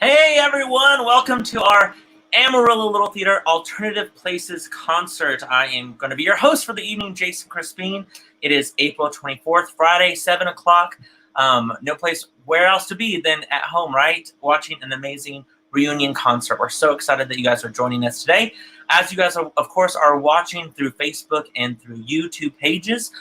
Hey everyone, welcome to our Amarillo Little Theater Alternative Places concert. I am going to be your host for the evening, Jason Crispin. It is April 24th, Friday, 7 o'clock. No place where else to be than at home, right? Watching an amazing reunion concert. We're so excited that you guys are joining us today. As you guys, of course, are watching through Facebook and through YouTube pages,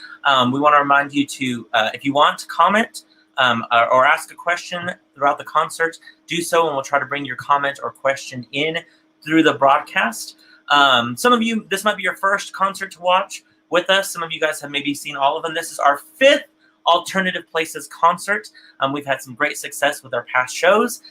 we want to remind you to, if you want to comment, or ask a question throughout the concert, do so, and we'll try to bring your comment or question in through the broadcast. Some of you, this might be your first concert to watch with us. Some of you guys have maybe seen all of them. This is our fifth Alternative Places concert. We've had some great success with our past shows.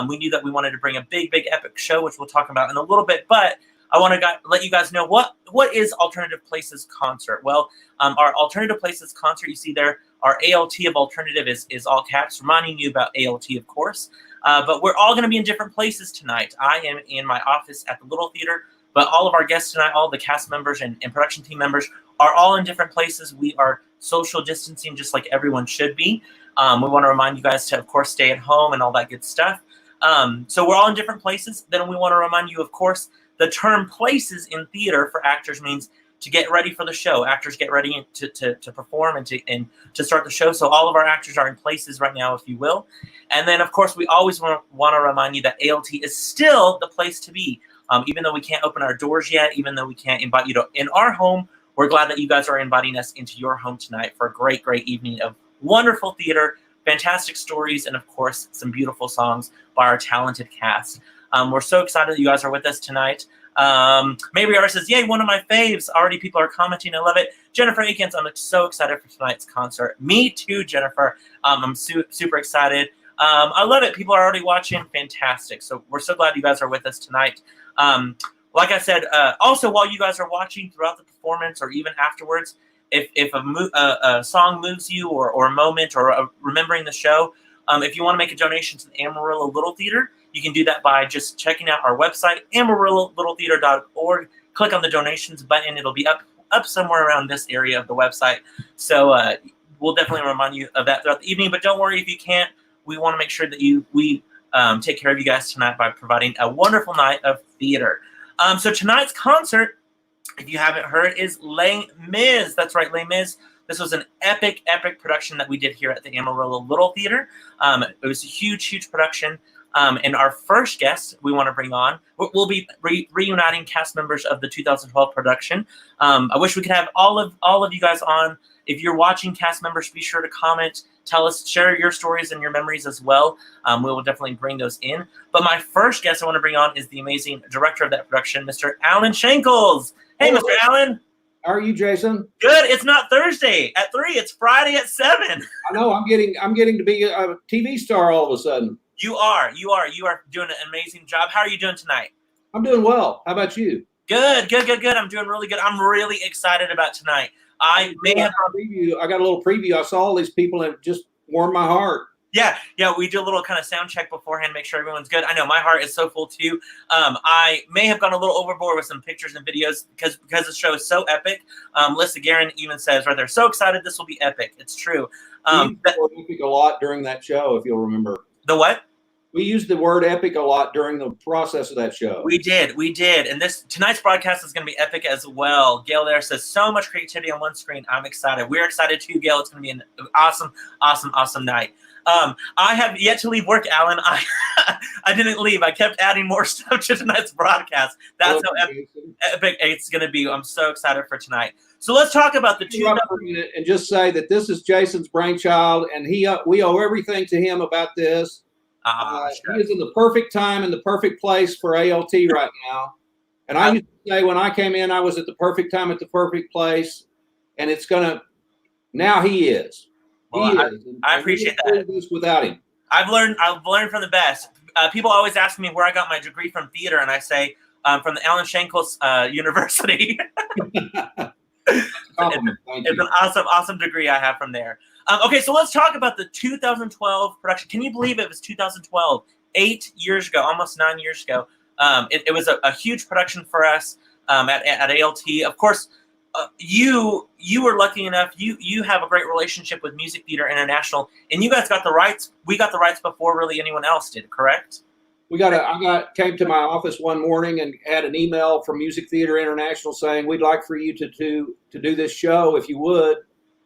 We knew that we wanted to bring a big epic show, which we'll talk about in a little bit, but I want to let you guys know what is Alternative Places concert. Well, our Alternative Places concert, you see there, our ALT of alternative is all caps, reminding you about ALT, of course. But we're all going to be in different places tonight. I am in my office at the Little Theater, but all of our guests tonight, all the cast members and production team members are all in different places. We are social distancing just like everyone should be. We want to remind you guys to, of course, stay at home and all that good stuff. So we're all in different places. Then we want to remind you, of course, the term places in theater for actors means to get ready for the show. Actors get ready to perform and to start the show. So all of our actors are in places right now, if you will. And then, of course, we always want to remind you that ALT is still the place to be. Even though we can't open our doors yet, even though we can't invite you to in our home, we're glad that you guys are inviting us into your home tonight for a great evening of wonderful theater, fantastic stories, and, of course, some beautiful songs by our talented cast. We're so excited that you guys are with us tonight. Maybe R says, yay, one of my faves. Already people are commenting. I love it. Jennifer Akins, I'm so excited for tonight's concert. Me too, Jennifer. I'm super excited. I love it. People are already watching. Fantastic. So we're so glad you guys are with us tonight. Like I said, also while you guys are watching throughout the performance or even afterwards, if a song moves you or a moment or remembering the show, if you want to make a donation to the Amarillo Little Theater, you can do that by just checking out our website, AmarilloLittleTheater.org. Click on the donations button. It'll be up somewhere around this area of the website. So we'll definitely remind you of that throughout the evening. But don't worry if you can't. We want to make sure that we take care of you guys tonight by providing a wonderful night of theater. So tonight's concert, if you haven't heard, is Les Mis. That's right, Les Mis. This was an epic production that we did here at the Amarillo Little Theater. It was a huge production. And our first guest we want to bring on, we'll be reuniting cast members of the 2012 production. I wish we could have all of you guys on. If you're watching, cast members, be sure to comment, tell us, share your stories and your memories as well. We will definitely bring those in. But my first guest I want to bring on is the amazing director of that production, Mr. Alan Shankles. Hey, Mr. Alan. How are you, Jason? Good. It's not Thursday at 3. It's Friday at 7. I know. I'm getting to be a TV star all of a sudden. You are doing an amazing job. How are you doing tonight? I'm doing well. How about you? Good. I'm doing really good. I'm really excited about tonight. I got a little preview. I saw all these people and it just warmed my heart. Yeah. We do a little kind of sound check beforehand, make sure everyone's good. I know my heart is so full too. I may have gone a little overboard with some pictures and videos because the show is so epic. Lisa Guerin even says right there, so excited this will be epic. It's true. We used the word epic a lot during that show, if you'll remember. The what? We used the word epic a lot during the process of that show. We did. And tonight's broadcast is going to be epic as well. Gail there says, so much creativity on one screen. I'm excited. We're excited too, Gail. It's going to be an awesome night. I have yet to leave work, Alan. I didn't leave. I kept adding more stuff to tonight's broadcast. That's how epic it's going to be. I'm so excited for tonight. So let's talk about the two. And just say that this is Jason's brainchild, and we owe everything to him about this. He is in the perfect time and the perfect place for ALT right now. And I used to say when I came in, I was at the perfect time at the perfect place, and now he is. Well, I appreciate that. Without him, I've learned from the best. People always ask me where I got my degree from theater, and I say from the Alan Shankles University. It's an awesome degree I have from there. Okay, so let's talk about the 2012 production. Can you believe it was 2012? 8 years ago, almost 9 years ago. It was a huge production for us at ALT. Of course, you were lucky enough. You have a great relationship with Music Theater International, and you guys got the rights. We got the rights before really anyone else did. Correct? came to my office one morning and had an email from Music Theater International saying, we'd like for you to do this show if you would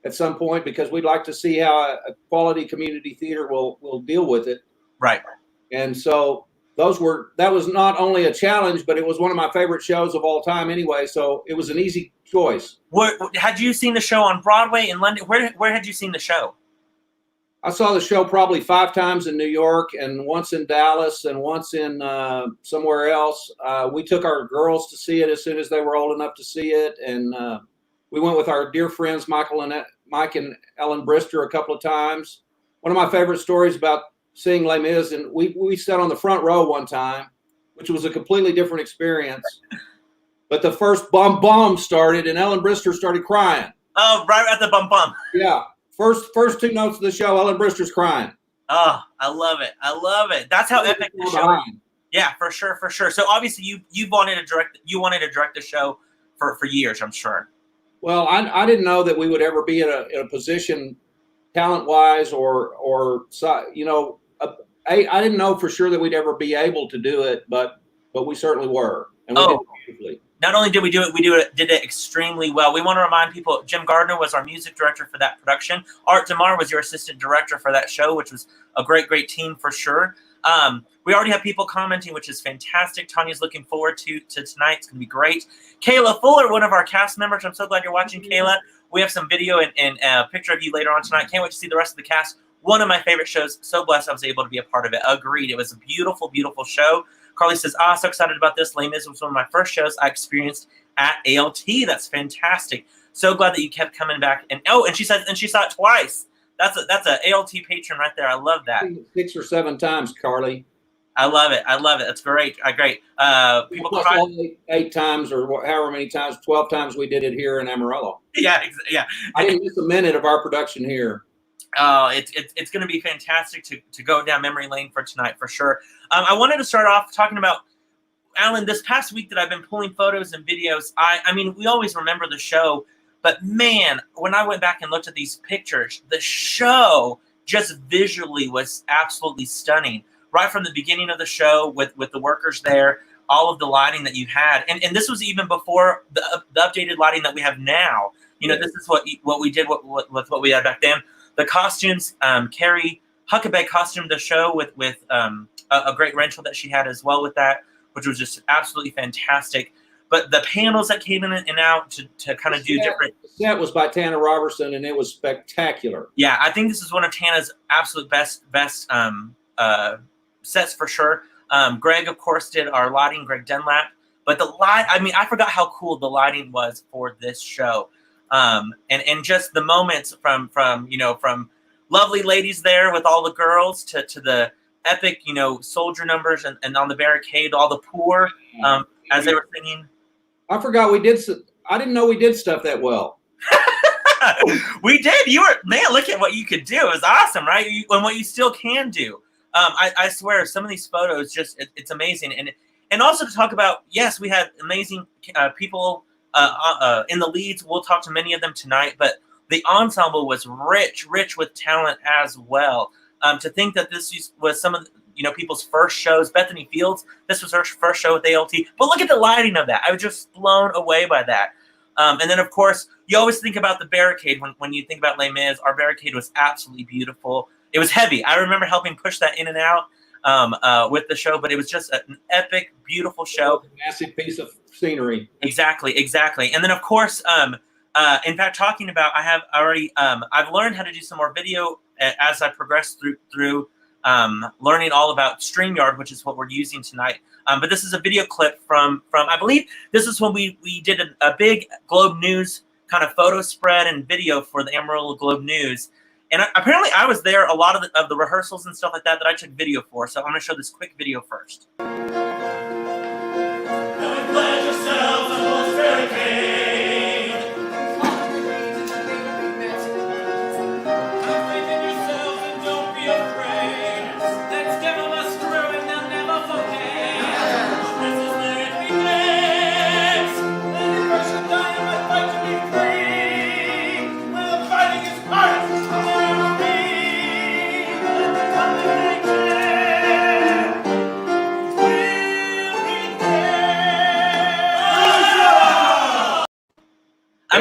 at some point, because we'd like to see how a quality community theater will deal with it. Right. And so that was not only a challenge, but it was one of my favorite shows of all time anyway. So it was an easy choice. Had you seen the show on Broadway in London? Where had you seen the show? I saw the show probably 5 times in New York, and once in Dallas, and once in somewhere else. We took our girls to see it as soon as they were old enough to see it, and we went with our dear friends Mike and Ellen Brister a couple of times. One of my favorite stories about seeing Les Mis, and we sat on the front row one time, which was a completely different experience. But the first bum started, and Ellen Brister started crying. Oh, right at the bum. Yeah. First 2 notes of the show, Ellen Brister's crying. Oh, I love it. That's how epic the show is. Yeah, for sure. So obviously you wanted to direct the show for years, I'm sure. Well, I didn't know that we would ever be in a position talent-wise or you know, I didn't know for sure that we'd ever be able to do it, but we certainly were, and we did it beautifully. Not only did we do it, did it extremely well. We want to remind people, Jim Gardner was our music director for that production. Art DeMar was your assistant director for that show, which was a great team for sure. We already have people commenting, which is fantastic. Tanya's looking forward to tonight. It's going to be great. Kayla Fuller, one of our cast members. I'm so glad you're watching, Kayla. We have some video and a picture of you later on tonight. Can't wait to see the rest of the cast. One of my favorite shows. So blessed I was able to be a part of it. Agreed. It was a beautiful, beautiful show. Carly says, so excited about this. Les Mis was one of my first shows I experienced at ALT. That's fantastic. So glad that you kept coming back. And she says, and she saw it twice. That's a ALT patron right there. I love that. 6 or 7 times, Carly. I love it. That's great. Great. People cry 8 times or however many times, 12 times we did it here in Amarillo. Yeah. I didn't miss a minute of our production here. Oh, it's going to be fantastic to go down memory lane for tonight for sure. I wanted to start off talking about, Alan, this past week that I've been pulling photos and videos. I mean, we always remember the show, but man, when I went back and looked at these pictures, the show just visually was absolutely stunning. Right from the beginning of the show with the workers there, all of the lighting that you had. And this was even before the updated lighting that we have now. You know, this is what we did with what we had back then. The costumes, Carrie Huckabee costumed the show with a great rental that she had as well with that, which was just absolutely fantastic. But the panels that came in and out to kind of do different. The set was by Tana Robertson, and it was spectacular. Yeah, I think this is one of Tana's absolute best sets for sure. Greg, of course, did our lighting, Greg Dunlap. But the light, I mean, I forgot how cool the lighting was for this show. And just the moments from lovely ladies there with all the girls to the epic, soldier numbers and on the barricade, all the poor as they were singing. I forgot I didn't know we did stuff that well. We did. Look at what you could do. It was awesome, right? And what you still can do. I swear, some of these photos, it's amazing. And also to talk about, yes, we had amazing people in the leads. We'll talk to many of them tonight, but the ensemble was rich with talent as well. To think that this was some of people's first shows. Bethany Fields, this was her first show with ALT. But look at the lighting of that. I was just blown away by that. And then, of course, you always think about the barricade when you think about Les Mis. Our barricade was absolutely beautiful. It was heavy. I remember helping push that in and out with the show, but it was just an epic, beautiful show. A massive piece of scenery. Exactly. And then, of course, in fact, talking about, I've learned how to do some more video as I progress through learning all about StreamYard, which is what we're using tonight. But this is a video clip from I believe this is when we did a big Globe News kind of photo spread and video for the Amarillo Globe News. And apparently I was there a lot of the rehearsals and stuff like that I took video for. So I'm going to show this quick video first.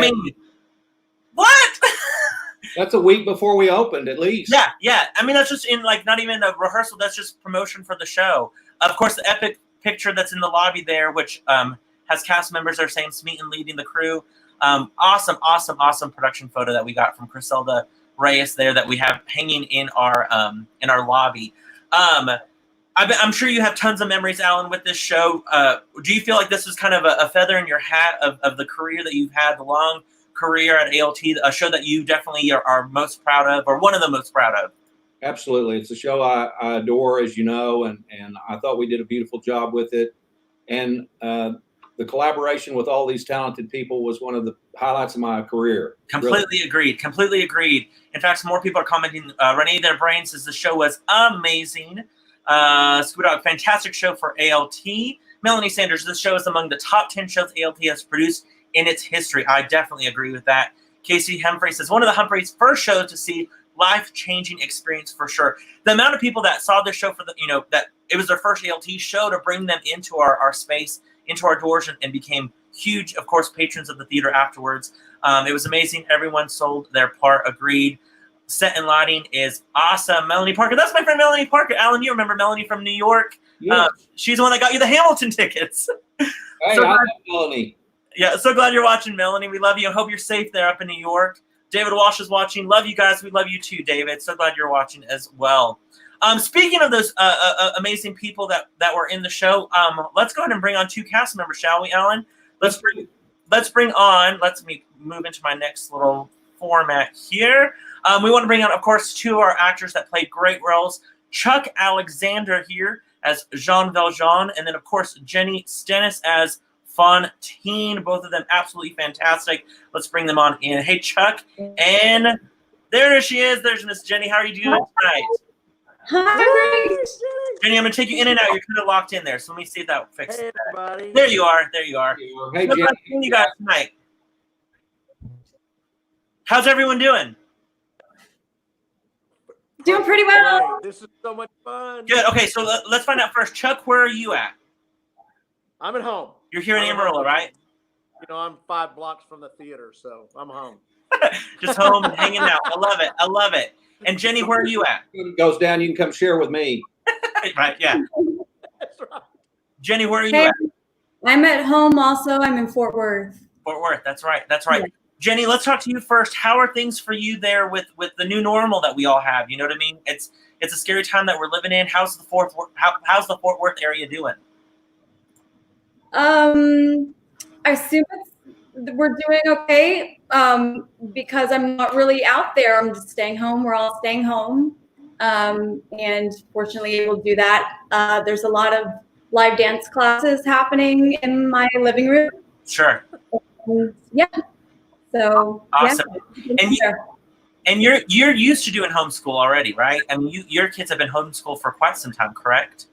mean, what? That's a week before we opened, at least. Yeah. I mean, that's just in like not even a rehearsal. That's just promotion for the show. Of course, the epic picture that's in the lobby there, which has cast members there saying Smeaton leading the crew. Awesome production photo that we got from Griselda Reyes there that we have hanging in our lobby. I'm sure you have tons of memories, Alan, with this show. Do you feel like this is kind of a feather in your hat of the career that you've had, the long career at ALT, a show that you definitely are most proud of, or one of the most proud of? Absolutely. It's a show I adore, as you know, and I thought we did a beautiful job with it. And the collaboration with all these talented people was one of the highlights of my career. Completely agreed. In fact, more people are commenting. Renee Their Brain says the show was amazing. Scoot Dog, fantastic show for ALT. Melanie Sanders, this show is among the top 10 shows ALT has produced in its history. I definitely agree with that. Casey Humphrey says one of the Humphreys' first shows to see life-changing experience for sure. The amount of people that saw this show for that it was their first ALT show to bring them into our space, into our doors, and became huge, of course, patrons of the theater afterwards. It was amazing. Everyone sold their part. Agreed. Set and lighting is awesome. Melanie Parker. That's my friend Melanie Parker. Alan, you remember Melanie from New York? Yes. She's the one that got you the Hamilton tickets. Hey, So I glad- love Melanie. Yeah, so glad you're watching, Melanie. We love you. I hope you're safe there up in New York. David Walsh is watching. Love you guys. We love you too, David. So glad you're watching as well. Speaking of those amazing people that were in the show, let's go ahead and bring on two cast members, shall we, Alan? Let me move into my next little format here. We want to bring on, of course, two of our actors that played great roles. Chuck Alexander here as Jean Valjean, and then, of course, Jenny Stennis as Fontaine. Both of them absolutely fantastic. Let's bring them on in. Hey, Chuck. And there she is. There's Miss Jenny. How are you doing tonight? Hi. Jenny, I'm going to take you in and out. You're kind of locked in there. So let me see if that fixes Hey, it. everybody. There you are. Hey, So Jenny. glad to see you guys tonight. How's everyone doing? Doing pretty well. Great. This is so much fun. Good. Okay, so let's find out first. Chuck, where are you at? I'm at home. You're here in I'm at Amarillo, home. right? You know, I'm 5 blocks from the theater, so I'm home. Just home and hanging out. I love it. And Jenny, where are you at? When it goes down, you can come share with me. Right, yeah. That's right. Jenny, where are you Hey, at? I'm at home also. I'm in Fort Worth. Fort Worth. That's right. Yeah. Jenny, let's talk to you first. How are things for you there with the new normal that we all have? You know what I mean? It's a scary time that we're living in. How's the Fort Worth area doing? I assume we're doing okay because I'm not really out there. I'm just staying home. We're all staying home, and fortunately able to do that. There's a lot of live dance classes happening in my living room. Sure. Yeah. So Awesome. Yeah. And you're used to doing homeschool already, right? I mean, your kids have been homeschooled for quite some time, correct?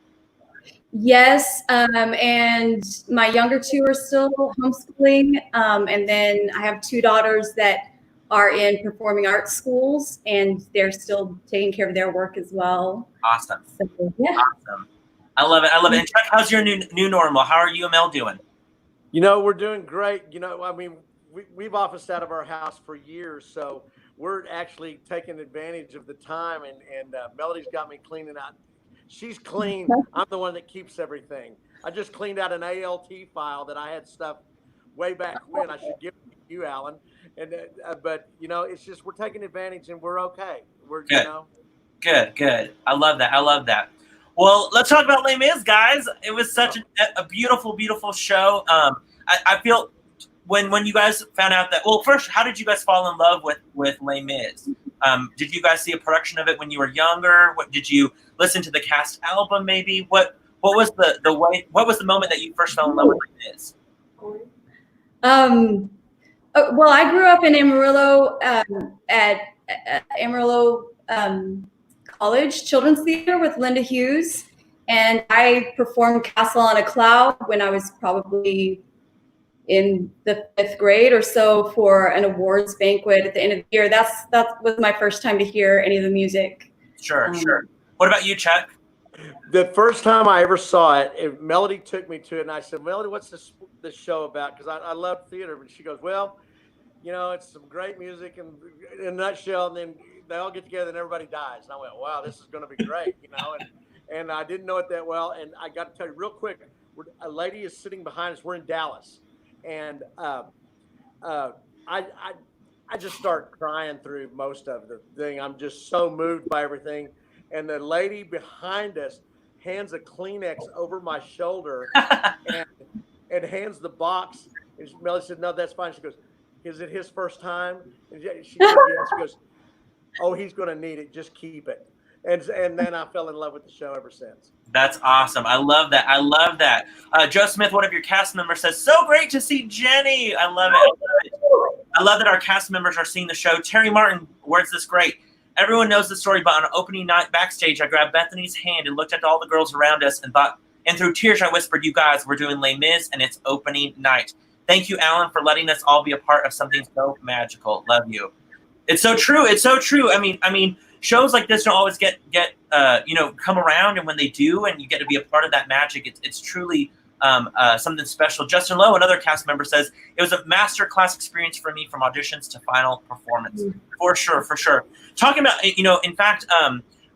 Yes, and my younger two are still homeschooling, and then I have two daughters that are in performing arts schools, and they're still taking care of their work as well. Awesome. So yeah, Awesome. I love it. And Chuck, how's your new normal? How are you and Mel doing? You know, we're doing great. You know, I mean, we've officed out of our house for years, so we're actually taking advantage of the time, and Melody's got me cleaning out. She's clean. I'm the one that keeps everything. I just cleaned out an ALT file that I had stuff way back when. I should give it to you, Alan. And but you know, it's just we're taking advantage, and we're okay. We're Good. you know. Good. I love that. Well, let's talk about Les Mis, guys. It was such a beautiful show. I feel when you guys found out that, well, first, how did you guys fall in love with Les Mis? Did you guys see a production of it when you were younger? What did you listen to the cast album? Maybe what was what was the moment that you first fell in love with Les Mis? Well, I grew up in Amarillo at Amarillo College Children's Theater with Linda Hughes, and I performed Castle on a Cloud when I was probably in the 5th grade or so for an awards banquet at the end of the year. That was my first time to hear any of the music. Sure. What about you, Chuck? The first time I ever saw it, Melody took me to it, and I said, Melody, what's this show about? Because I love theater. And she goes, well, you know, it's some great music and in a nutshell, and then they all get together and everybody dies. And I went, wow, this is going to be great, you know, and I didn't know it that well. And I got to tell you real quick, a lady is sitting behind us. We're in Dallas, and I just start crying through most of the thing. I'm just so moved by everything. And the lady behind us hands a Kleenex over my shoulder and hands the box. And Melody said, no, that's fine. She goes, is it his first time? And she said, yes. She goes, oh, he's going to need it. Just keep it. And then I fell in love with the show ever since. That's awesome. I love that. I love that. Joe Smith, one of your cast members, says, so great to see Jenny. I love it. I love that our cast members are seeing the show. Terry Martin, words this great. Everyone knows the story, but on opening night backstage, I grabbed Bethany's hand and looked at all the girls around us and thought, and through tears, I whispered, you guys, we're doing Les Mis and it's opening night. Thank you, Alan, for letting us all be a part of something so magical. Love you. It's so true. It's so true. I mean, shows like this don't always get come around, and when they do, and you get to be a part of that magic, it's truly something special. Justin Lowe, another cast member, says it was a masterclass experience for me from auditions to final performance. For sure. Talking about, in fact,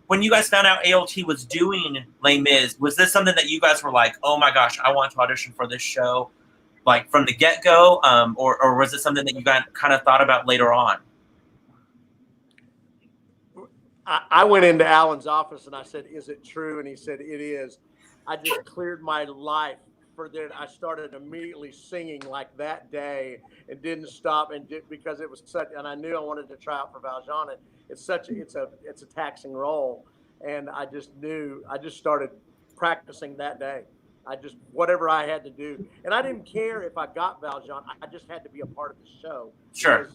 when you guys found out ALT was doing Les Mis, was this something that you guys were like, oh my gosh, I want to audition for this show, like from the get-go, or was it something that you guys kind of thought about later on? I went into Alan's office and I said, is it true? And he said, it is. I just cleared my life for that. I started immediately singing like that day and didn't stop, because it was such, and I knew I wanted to try out for Valjean. And it's a taxing role. And I just started practicing that day. Whatever I had to do. And I didn't care if I got Valjean. I just had to be a part of the show. Sure.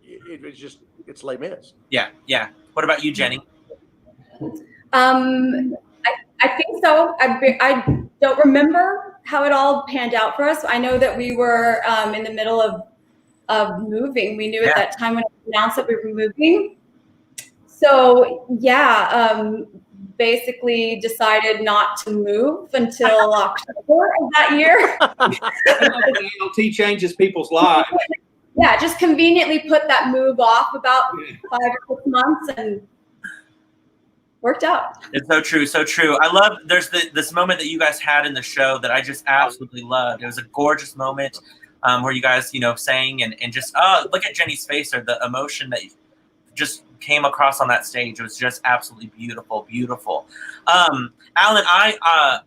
It was just, it's Les Mis. Yeah. What about you, Jenny? I think so. I don't remember how it all panned out for us. I know that we were in the middle of moving. We knew at that time when it was announced that we were moving. So basically decided not to move until October of that year. ALT changes people's lives. Yeah, just conveniently put that move off about 5 or 6 months and worked out. It's so true, so true. I love, there's this moment that you guys had in the show that I just absolutely loved. It was a gorgeous moment where you guys, sang and just, look at Jenny's face, or the emotion that just came across on that stage. It was just absolutely beautiful, beautiful. Alan, I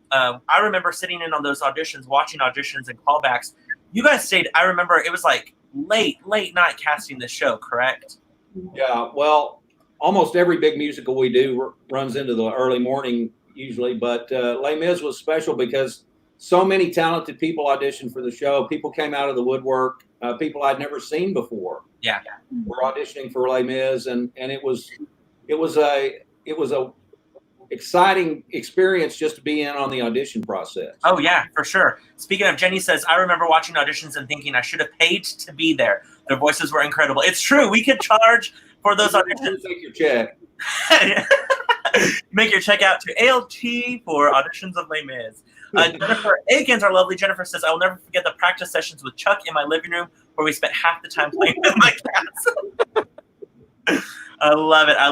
remember sitting in on those auditions, watching auditions and callbacks. You guys stayed, I remember it was like late night casting this show, correct? Yeah, well, almost every big musical we do runs into the early morning usually, but Les Mis was special because so many talented people auditioned for the show. People came out of the woodwork, people I'd never seen before. Yeah. Were auditioning for Les Mis, and it was a exciting experience just to be in on the audition process. Oh yeah, for sure. Speaking of, Jenny says, I remember watching auditions and thinking I should have paid to be there. Their voices were incredible. It's true. We could charge for those auditions. Take your check. Make your check out to ALT for auditions of Les Mis. Jennifer Aikens, our lovely Jennifer, says, I will never forget the practice sessions with Chuck in my living room where we spent half the time playing with my cats. I love it. I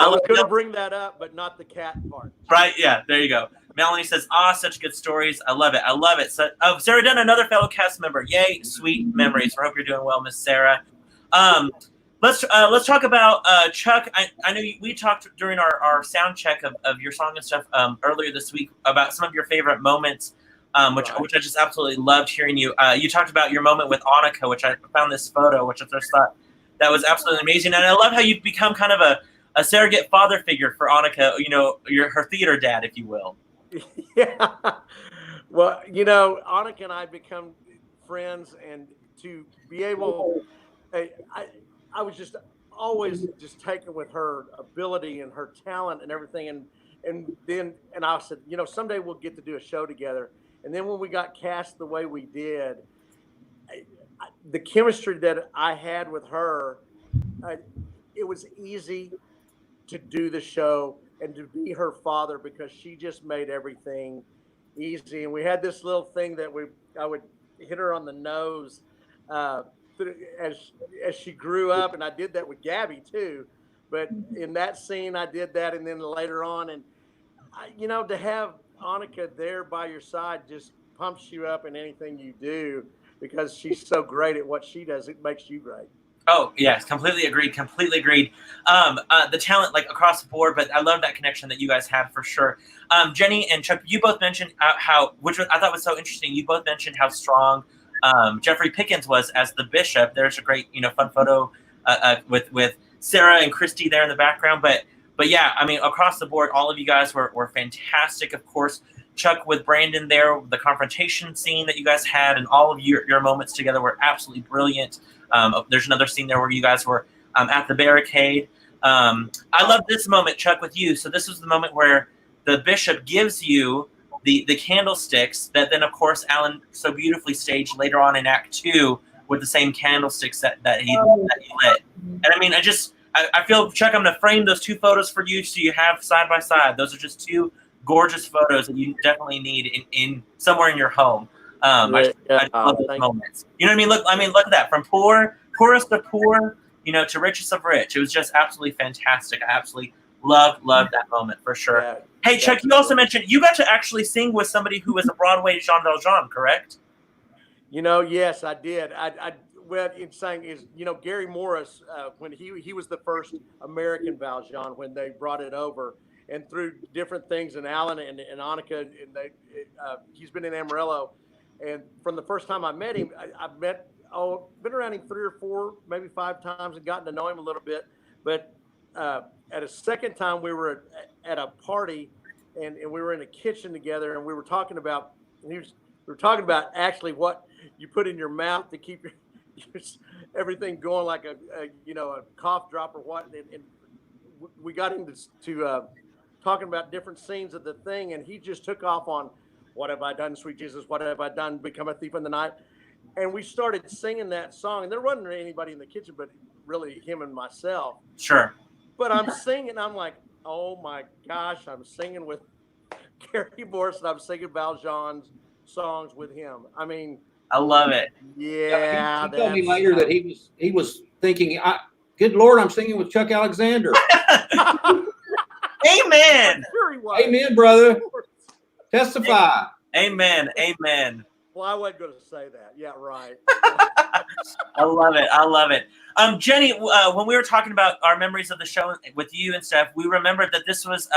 was going to bring that up, but not the cat part. Right? Yeah, there you go. Melanie says, such good stories. I love it. So, Sarah Dunn, another fellow cast member. Yay, sweet memories. I hope you're doing well, Miss Sarah. Let's talk about Chuck. I know we talked during our sound check of your song and stuff earlier this week about some of your favorite moments, which I just absolutely loved hearing you. You talked about your moment with Annika, which I found this photo, which I just thought that was absolutely amazing. And I love how you've become kind of a surrogate father figure for Annika, you're her theater dad, if you will. Yeah. Well, Annika and I become friends, and to be able, I was just always just taken with her ability and her talent and everything. And I said, someday we'll get to do a show together. And then when we got cast the way we did, the chemistry that I had with her, it was easy to do the show and to be her father, because she just made everything easy. And we had this little thing that I would hit her on the nose as she grew up, and I did that with Gabby too. But in that scene, I did that, and then later on, and to have Annika there by your side just pumps you up in anything you do because she's so great at what she does. It makes you great. Oh yes, completely agreed. The talent like across the board, but I love that connection that you guys had for sure. Jenny and Chuck, you both mentioned which I thought was so interesting. You both mentioned how strong Jeffrey Pickens was as the bishop. There's a great fun photo with Sarah and Christy there in the background. But yeah, I mean across the board, all of you guys were fantastic. Of course, Chuck with Brandon there, the confrontation scene that you guys had, and all of your moments together were absolutely brilliant. There's another scene there where you guys were at the barricade. I love this moment, Chuck, with you. So this was the moment where the bishop gives you the candlesticks that then, of course, Alan so beautifully staged later on in Act 2 with the same candlesticks that he lit. And I mean, I feel, Chuck, I'm going to frame those two photos for you so you have side by side. Those are just two gorgeous photos that you definitely need in somewhere in your home. I love those moments. You know what I mean? Look at that. From poorest of poor, to richest of rich. It was just absolutely fantastic. I absolutely loved that moment for sure. Yeah, hey, Chuck, you also mentioned you got to actually sing with somebody who was a Broadway Jean Valjean, correct? Yes, I did. What it's saying is, Gary Morris, when he was the first American Valjean when they brought it over, and through different things, and Alan and Annika, and he's been in Amarillo. And from the first time I met him, I've been around him 3 or 4, maybe 5 times and gotten to know him a little bit. But at a second time, we were at a party and we were in a kitchen together, and we were talking about actually what you put in your mouth to keep everything going, like a cough drop or what. And we got into talking about different scenes of the thing, and he just took off on, what have I done, sweet Jesus? What have I done? Become a thief in the night. And we started singing that song. And there wasn't anybody in the kitchen, but really him and myself. Sure. But I'm singing. I'm like, oh my gosh, I'm singing with Gary Morris, and I'm singing Valjean's songs with him. I mean, I love it. Yeah. He told me later that he was thinking, good Lord, I'm singing with Chuck Alexander. Amen. Amen, brother. Testify. Amen. Well, I wasn't going to say that. Yeah, right. I love it. Jenny, when we were talking about our memories of the show with you and stuff, we remembered that this was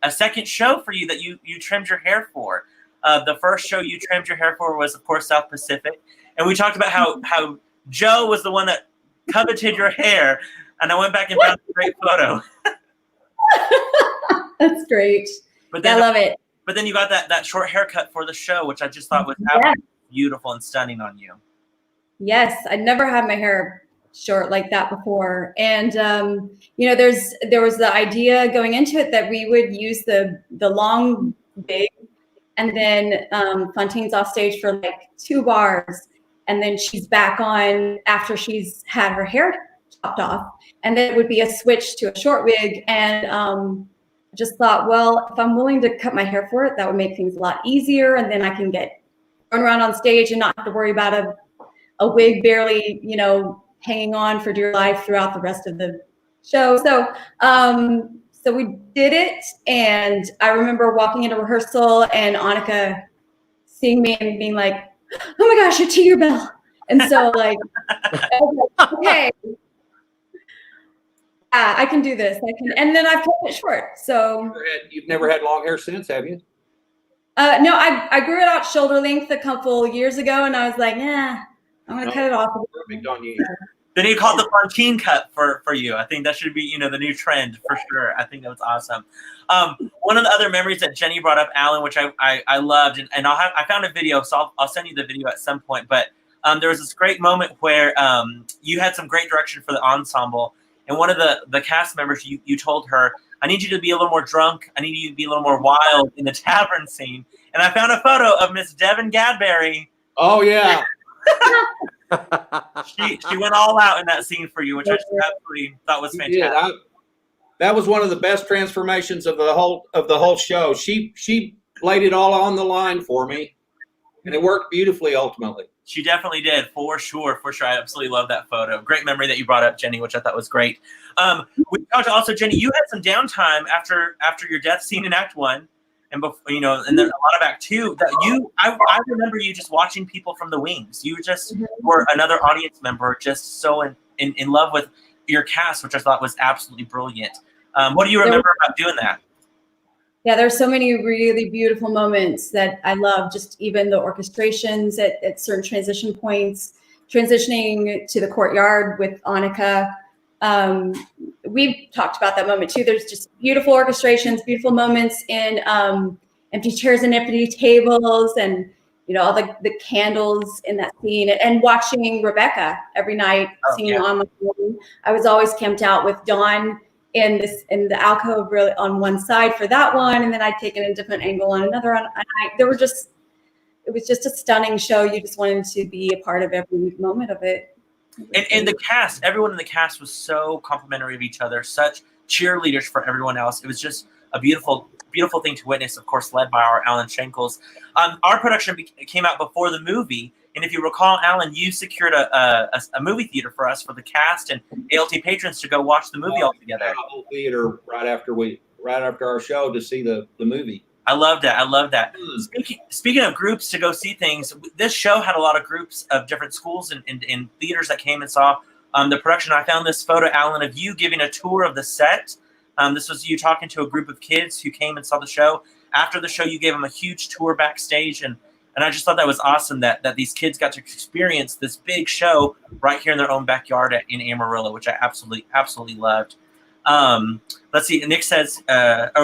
a second show for you that you trimmed your hair for. The first show you trimmed your hair for was, of course, South Pacific. And we talked about how Joe was the one that coveted your hair. And I went back and found a great photo. That's great. I love it. But then you got that short haircut for the show, which I just thought was absolutely beautiful and stunning on you. Yes, I'd never had my hair short like that before. And, there was the idea going into it that we would use the long wig, and then Fontine's off stage for like 2 bars. And then she's back on after she's had her hair chopped off. And then it would be a switch to a short wig. And just thought, well, if I'm willing to cut my hair for it, that would make things a lot easier. And then I can run around on stage and not have to worry about a wig barely, hanging on for dear life throughout the rest of the show. So we did it. And I remember walking into rehearsal and Annika seeing me and being like, oh my gosh, you're Tigger Bell. And so I was like, okay. I can do this. And then I've kept it short. So you've never had long hair since, have you? No, I grew it out shoulder length a couple years ago, and I was like, I'm gonna cut it off. Perfect on you. Then you called the Fontine cut for you. I think that should be the new trend for sure. I think that was awesome. One of the other memories that Jenny brought up, Alan, which I loved, and I found a video, so I'll send you the video at some point. But there was this great moment where you had some great direction for the ensemble. And one of the cast members, you told her, I need you to be a little more drunk. I need you to be a little more wild in the tavern scene. And I found a photo of Miss Devin Gadberry. Oh, yeah. She went all out in that scene for you, which I just absolutely thought was fantastic. That was one of the best transformations of the whole show. She laid it all on the line for me, and it worked beautifully ultimately. She definitely did, for sure, for sure. I absolutely love that photo. Great memory that you brought up, Jenny, which I thought was great. We talked also, Jenny, you had some downtime after your death scene in Act 1, and before, and then a lot of Act 2. That I remember you just watching people from the wings. You just were another audience member, just so in love with your cast, which I thought was absolutely brilliant. What do you remember about doing that? Yeah, there's so many really beautiful moments that I love. Just even the orchestrations at certain transition points, transitioning to the courtyard with Annika. We've talked about that moment too. There's just beautiful orchestrations, beautiful moments in empty chairs and empty tables, and all the candles in that scene. And watching Rebecca every night singing on my phone. I was always camped out with Dawn in the alcove, really on one side for that one, and then I'd taken a different angle on another. It was just a stunning show. You just wanted to be a part of every moment of it. And the cast, everyone in the cast was so complimentary of each other, such cheerleaders for everyone else. It was just a beautiful, beautiful thing to witness, of course, led by our Alan Schenkels. Our production came out before the movie, and if you recall, Alan, you secured a movie theater for us, for the cast and ALT patrons to go watch the movie all together. A whole theater right after our show to see the movie. I love that. I love that. Speaking of groups to go see things, this show had a lot of groups of different schools and theaters that came and saw the production. I found this photo, Alan, of you giving a tour of the set. This was you talking to a group of kids who came and saw the show. After the show, you gave them a huge tour backstage, and I just thought that was awesome that these kids got to experience this big show right here in their own backyard in Amarillo, which I absolutely loved. Let's see. Nick says,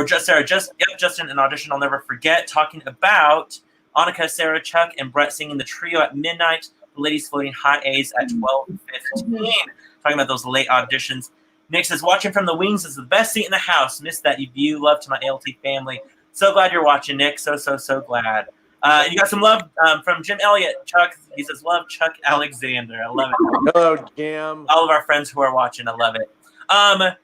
Justin, an audition I'll never forget, talking about Annika, Sarah, Chuck, and Brett singing the trio at midnight, the ladies floating high A's at 12:15. Talking about those late auditions. Nick says, watching from the wings is the best seat in the house. Missed that view. Love to my ALT family. So glad you're watching, Nick. So glad. You got some love from Jim Elliott. Chuck, he says, love Chuck Alexander. I love it. Hello, Jim. All of our friends who are watching, I love it.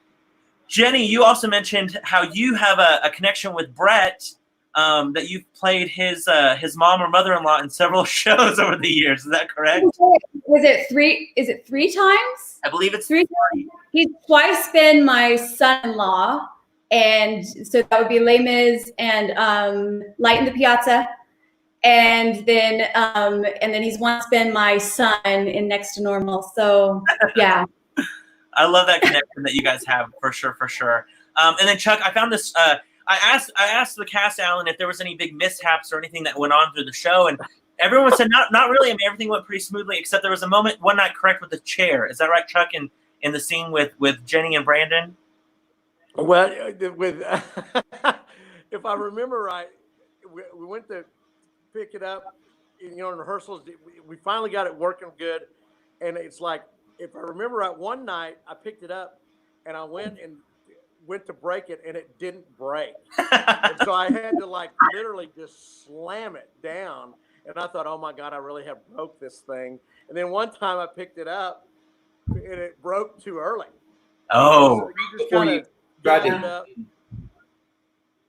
Jenny, you also mentioned how you have a connection with Brett, that you've played his mom or mother-in-law in several shows over the years. Is that correct? Was it three? Is it 3 times? I believe it's 3 times. He's twice been my son-in-law, and so that would be Les Mis and Light in the Piazza. And then he's once been my son in Next to Normal. So yeah. I love that connection that you guys have, for sure. And then Chuck, I found this. I asked the cast, Alan, if there was any big mishaps or anything that went on through the show, and everyone said not really. I mean, everything went pretty smoothly, except there was a moment one night, correct, with the chair. Is that right, Chuck? In the scene with Jenny and Brandon. Well, with if I remember right, we went to pick it up, in rehearsals. We finally got it working good, and it's like, if I remember right, one night I picked it up and I went to break it, and it didn't break. And so I had to literally just slam it down. And I thought, oh my God, I really have broke this thing. And then one time I picked it up and it broke too early. Oh. So you just kind of tried it up.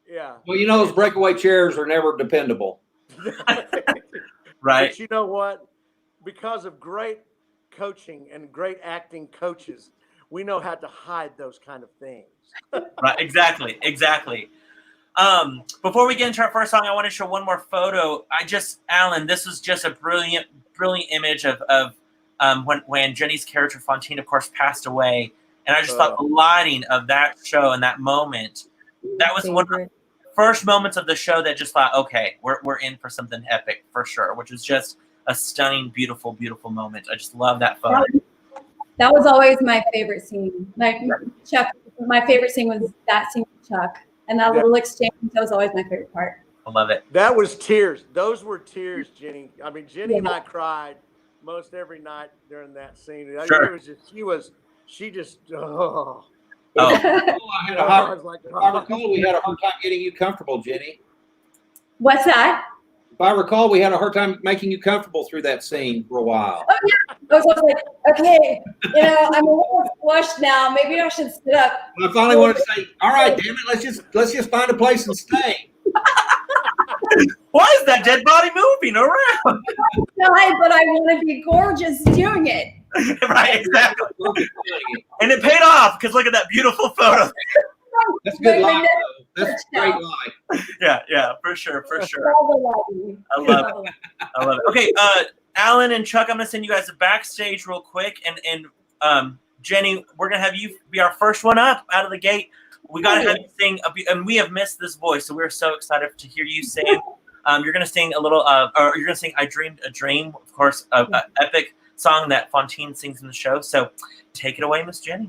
Yeah. Well, those breakaway chairs are never dependable. Right. But you know what? Because of great coaching and great acting coaches, we know how to hide those kind of things. Right, exactly. Before we get into our first song, I want to show one more photo. Alan, this was just a brilliant image of when Jenny's character Fontaine, of course, passed away, and I just thought the lighting of that show and that moment, that was one of the first moments of the show that just thought, okay, we're in for something epic for sure, which was just a stunning, beautiful moment. I just love that photo. That was always my favorite scene. Chuck, my favorite scene was that scene with Chuck, and that little exchange. That was always my favorite part. I love it. That was tears. Those were tears, Jenny. I mean, Jenny and I cried most every night during that scene. Sure. It was just, she just. Oh. I recall we had a hard time getting you comfortable, Jenny. What's that? If I recall, we had a hard time making you comfortable through that scene for a while. Oh yeah, I was like, okay, I'm a little flushed now. Maybe I should sit up. And I finally wanted to say, all right, damn it, let's just find a place and stay. Why is that dead body moving around? But I want to be gorgeous doing it. Right, exactly. And it paid off because look at that beautiful photo. That's a good lie. That's a great lie. Yeah, for sure. I love it. Okay, Alan and Chuck, I'm gonna send you guys backstage real quick, and Jenny, we're gonna have you be our first one up out of the gate. We gotta have you sing, and we have missed this voice, so we're so excited to hear you sing. You're gonna sing a little, or you're gonna sing "I Dreamed a Dream," of course, an epic song that Fontaine sings in the show. So, take it away, Miss Jenny.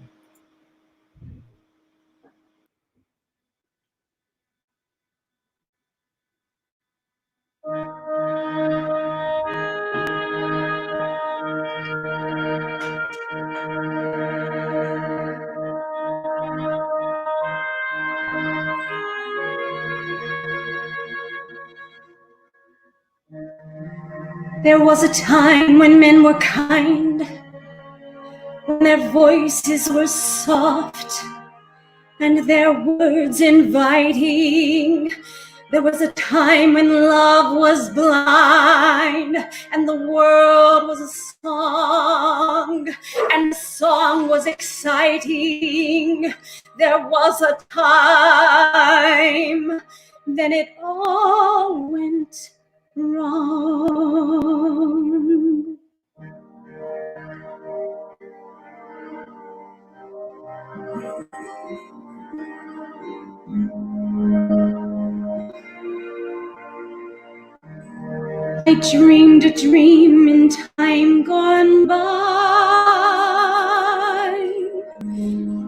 There was a time when men were kind, when their voices were soft and their words inviting. There was a time when love was blind and the world was a song and the song was exciting. There was a time, then it all went wrong. I dreamed a dream in time gone by,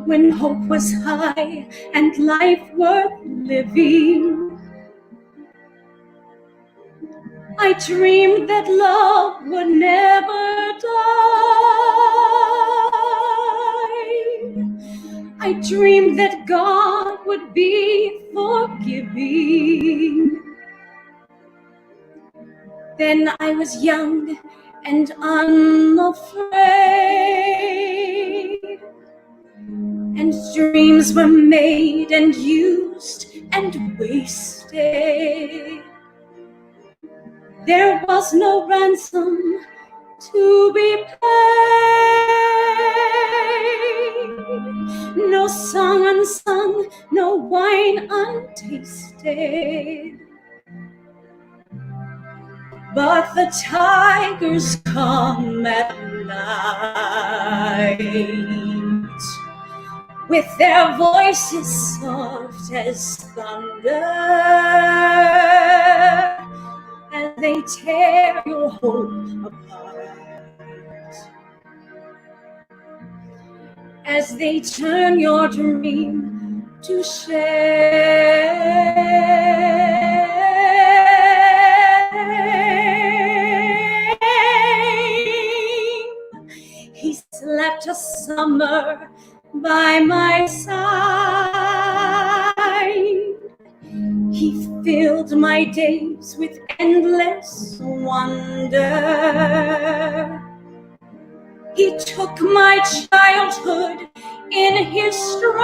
when hope was high and life worth living. I dreamed that love would never die. I dreamed that God would be forgiving. Then I was young and unafraid, and dreams were made and used and wasted. There was no ransom to be paid, no song unsung, no wine untasted. But the tigers come at night, with their voices soft as thunder, and they tear your hope apart, as they turn your dream to shame. He slept a summer by my side. He filled my days with endless wonder. He took my childhood in his stride,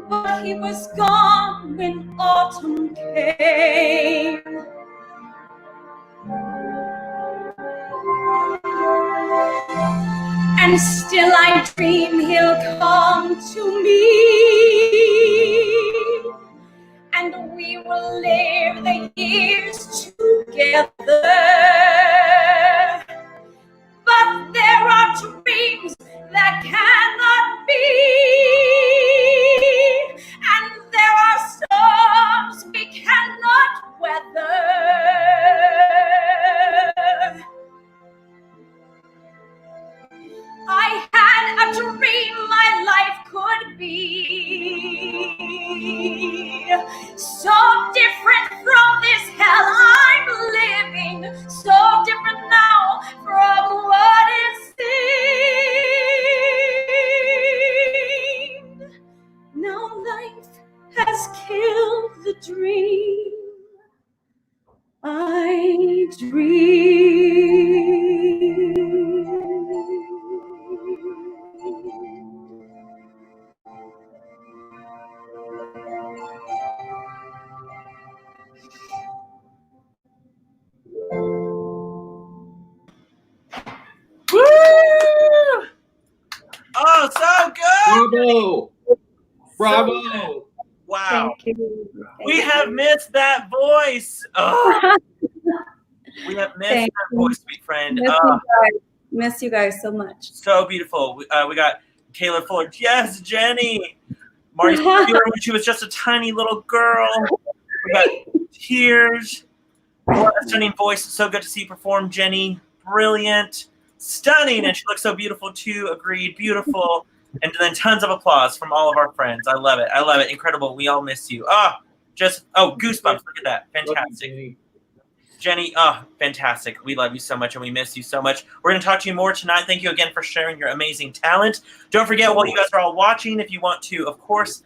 but he was gone when autumn came. And still I dream he'll come to me, and we will live the years together. But there are dreams that cannot be, and there are storms we cannot weather. I had a dream my life could be so different from this hell I'm living. Oh, so good. Bravo. So wow. Thank you. We have missed that voice. Oh, we have missed that voice, sweet friend. Miss you guys so much. So beautiful. We got Kayla Fuller. Yes, Jenny. Marty when she was just a tiny little girl. We got Tears. What a stunning voice. So good to see you perform, Jenny. Brilliant. Stunning. And she looks so beautiful too. Agreed. Beautiful. And then tons of applause from all of our friends. I love it. I love it. Incredible. We all miss you. Goosebumps. Look at that. Fantastic. Jenny, fantastic. We love you so much and we miss you so much. We're going to talk to you more tonight. Thank you again for sharing your amazing talent. Don't forget, while you guys are all watching, if you want to, of course,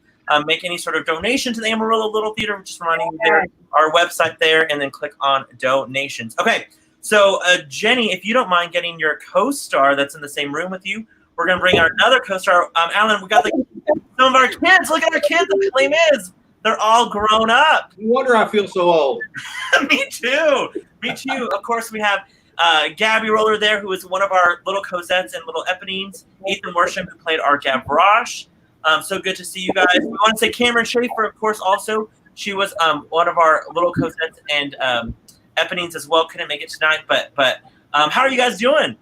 make any sort of donation to the Amarillo Little Theater, just reminding you there, our website there, and then click on donations. Okay, so Jenny, if you don't mind getting your co-star that's in the same room with you, we're going to bring our another co-star. Alan, we got some of our kids. Look at our kids at Les Mis. They're all grown up. No wonder I feel so old. Me too. Me too. Of course, we have Gabby Roller there, who is one of our little Cosettes and little Eponines. Ethan Worsham, who played our Gavroche. So good to see you guys. We want to say Cameron Schaefer, of course, also. She was one of our little Cosettes and Eponines as well. Couldn't make it tonight, but how are you guys doing?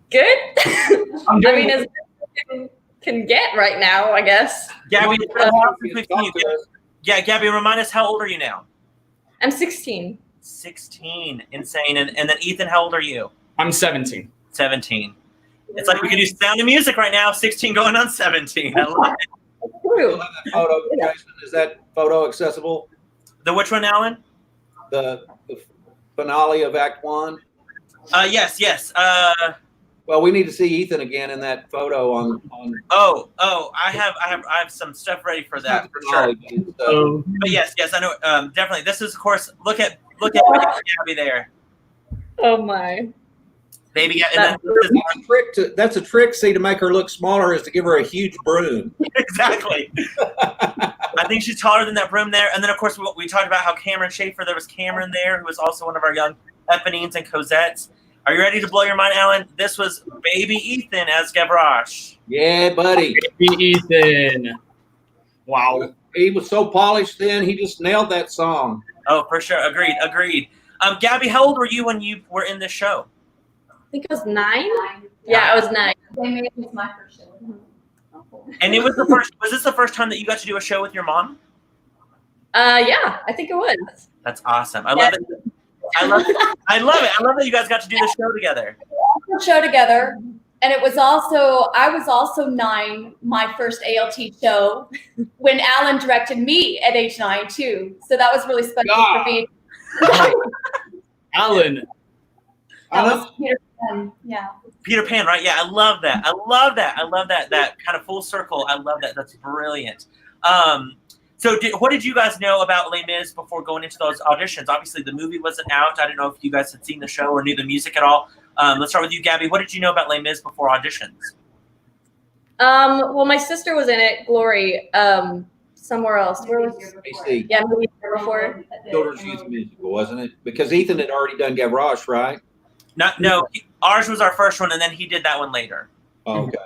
Good. I mean, as can get right now, I guess. Gabby, Gabby, remind us, how old are you now? I'm 16. 16. Insane. And then Ethan, how old are you? I'm 17. 17. It's like we could do Sound of Music right now, 16 going on 17. I love it. True. Photo, Jason, is that photo accessible? The which one, Alan? The finale of Act 1? Yes. Well, we need to see Ethan again in that photo on. I have some stuff ready for that for sure. But yes, I know definitely. This is, of course, look at Gabby there. Oh my. Baby, That's a trick. See, to make her look smaller is to give her a huge broom. Exactly. I think she's taller than that broom there. And then, of course, we talked about how Cameron Schaefer. There was Cameron there, who was also one of our young Eponines and Cosettes. Are you ready to blow your mind, Alan? This was baby Ethan as Gavroche. Yeah, buddy. Baby Ethan. Wow. He was so polished then. He just nailed that song. Oh, for sure. Agreed. Gabby, how old were you when you were in this show? I think I was 9. Yeah, I was 9. It was my first show. And it was was this the first time that you got to do a show with your mom? Yeah, I think it was. That's awesome. I love it. I love it. I love that you guys got to do the show together. Show together, and I was also 9, my first ALT show, when Alan directed me at age 9 too. So that was really special for me. Alan. That was Peter Pan. Yeah. Peter Pan, right? Yeah, I love that. I love that kind of full circle. I love that. That's brilliant. So what did you guys know about Les Mis before going into those auditions? Obviously, the movie wasn't out. I don't know if you guys had seen the show or knew the music at all. Let's start with you, Gabby. What did you know about Les Mis before auditions? Well, my sister was in it, Glory, somewhere else. Where was AC. Yeah, maybe before. Children's Youth Musical, wasn't it? Because Ethan had already done Gavroche, right? No, ours was our first one, and then he did that one later. Oh, okay.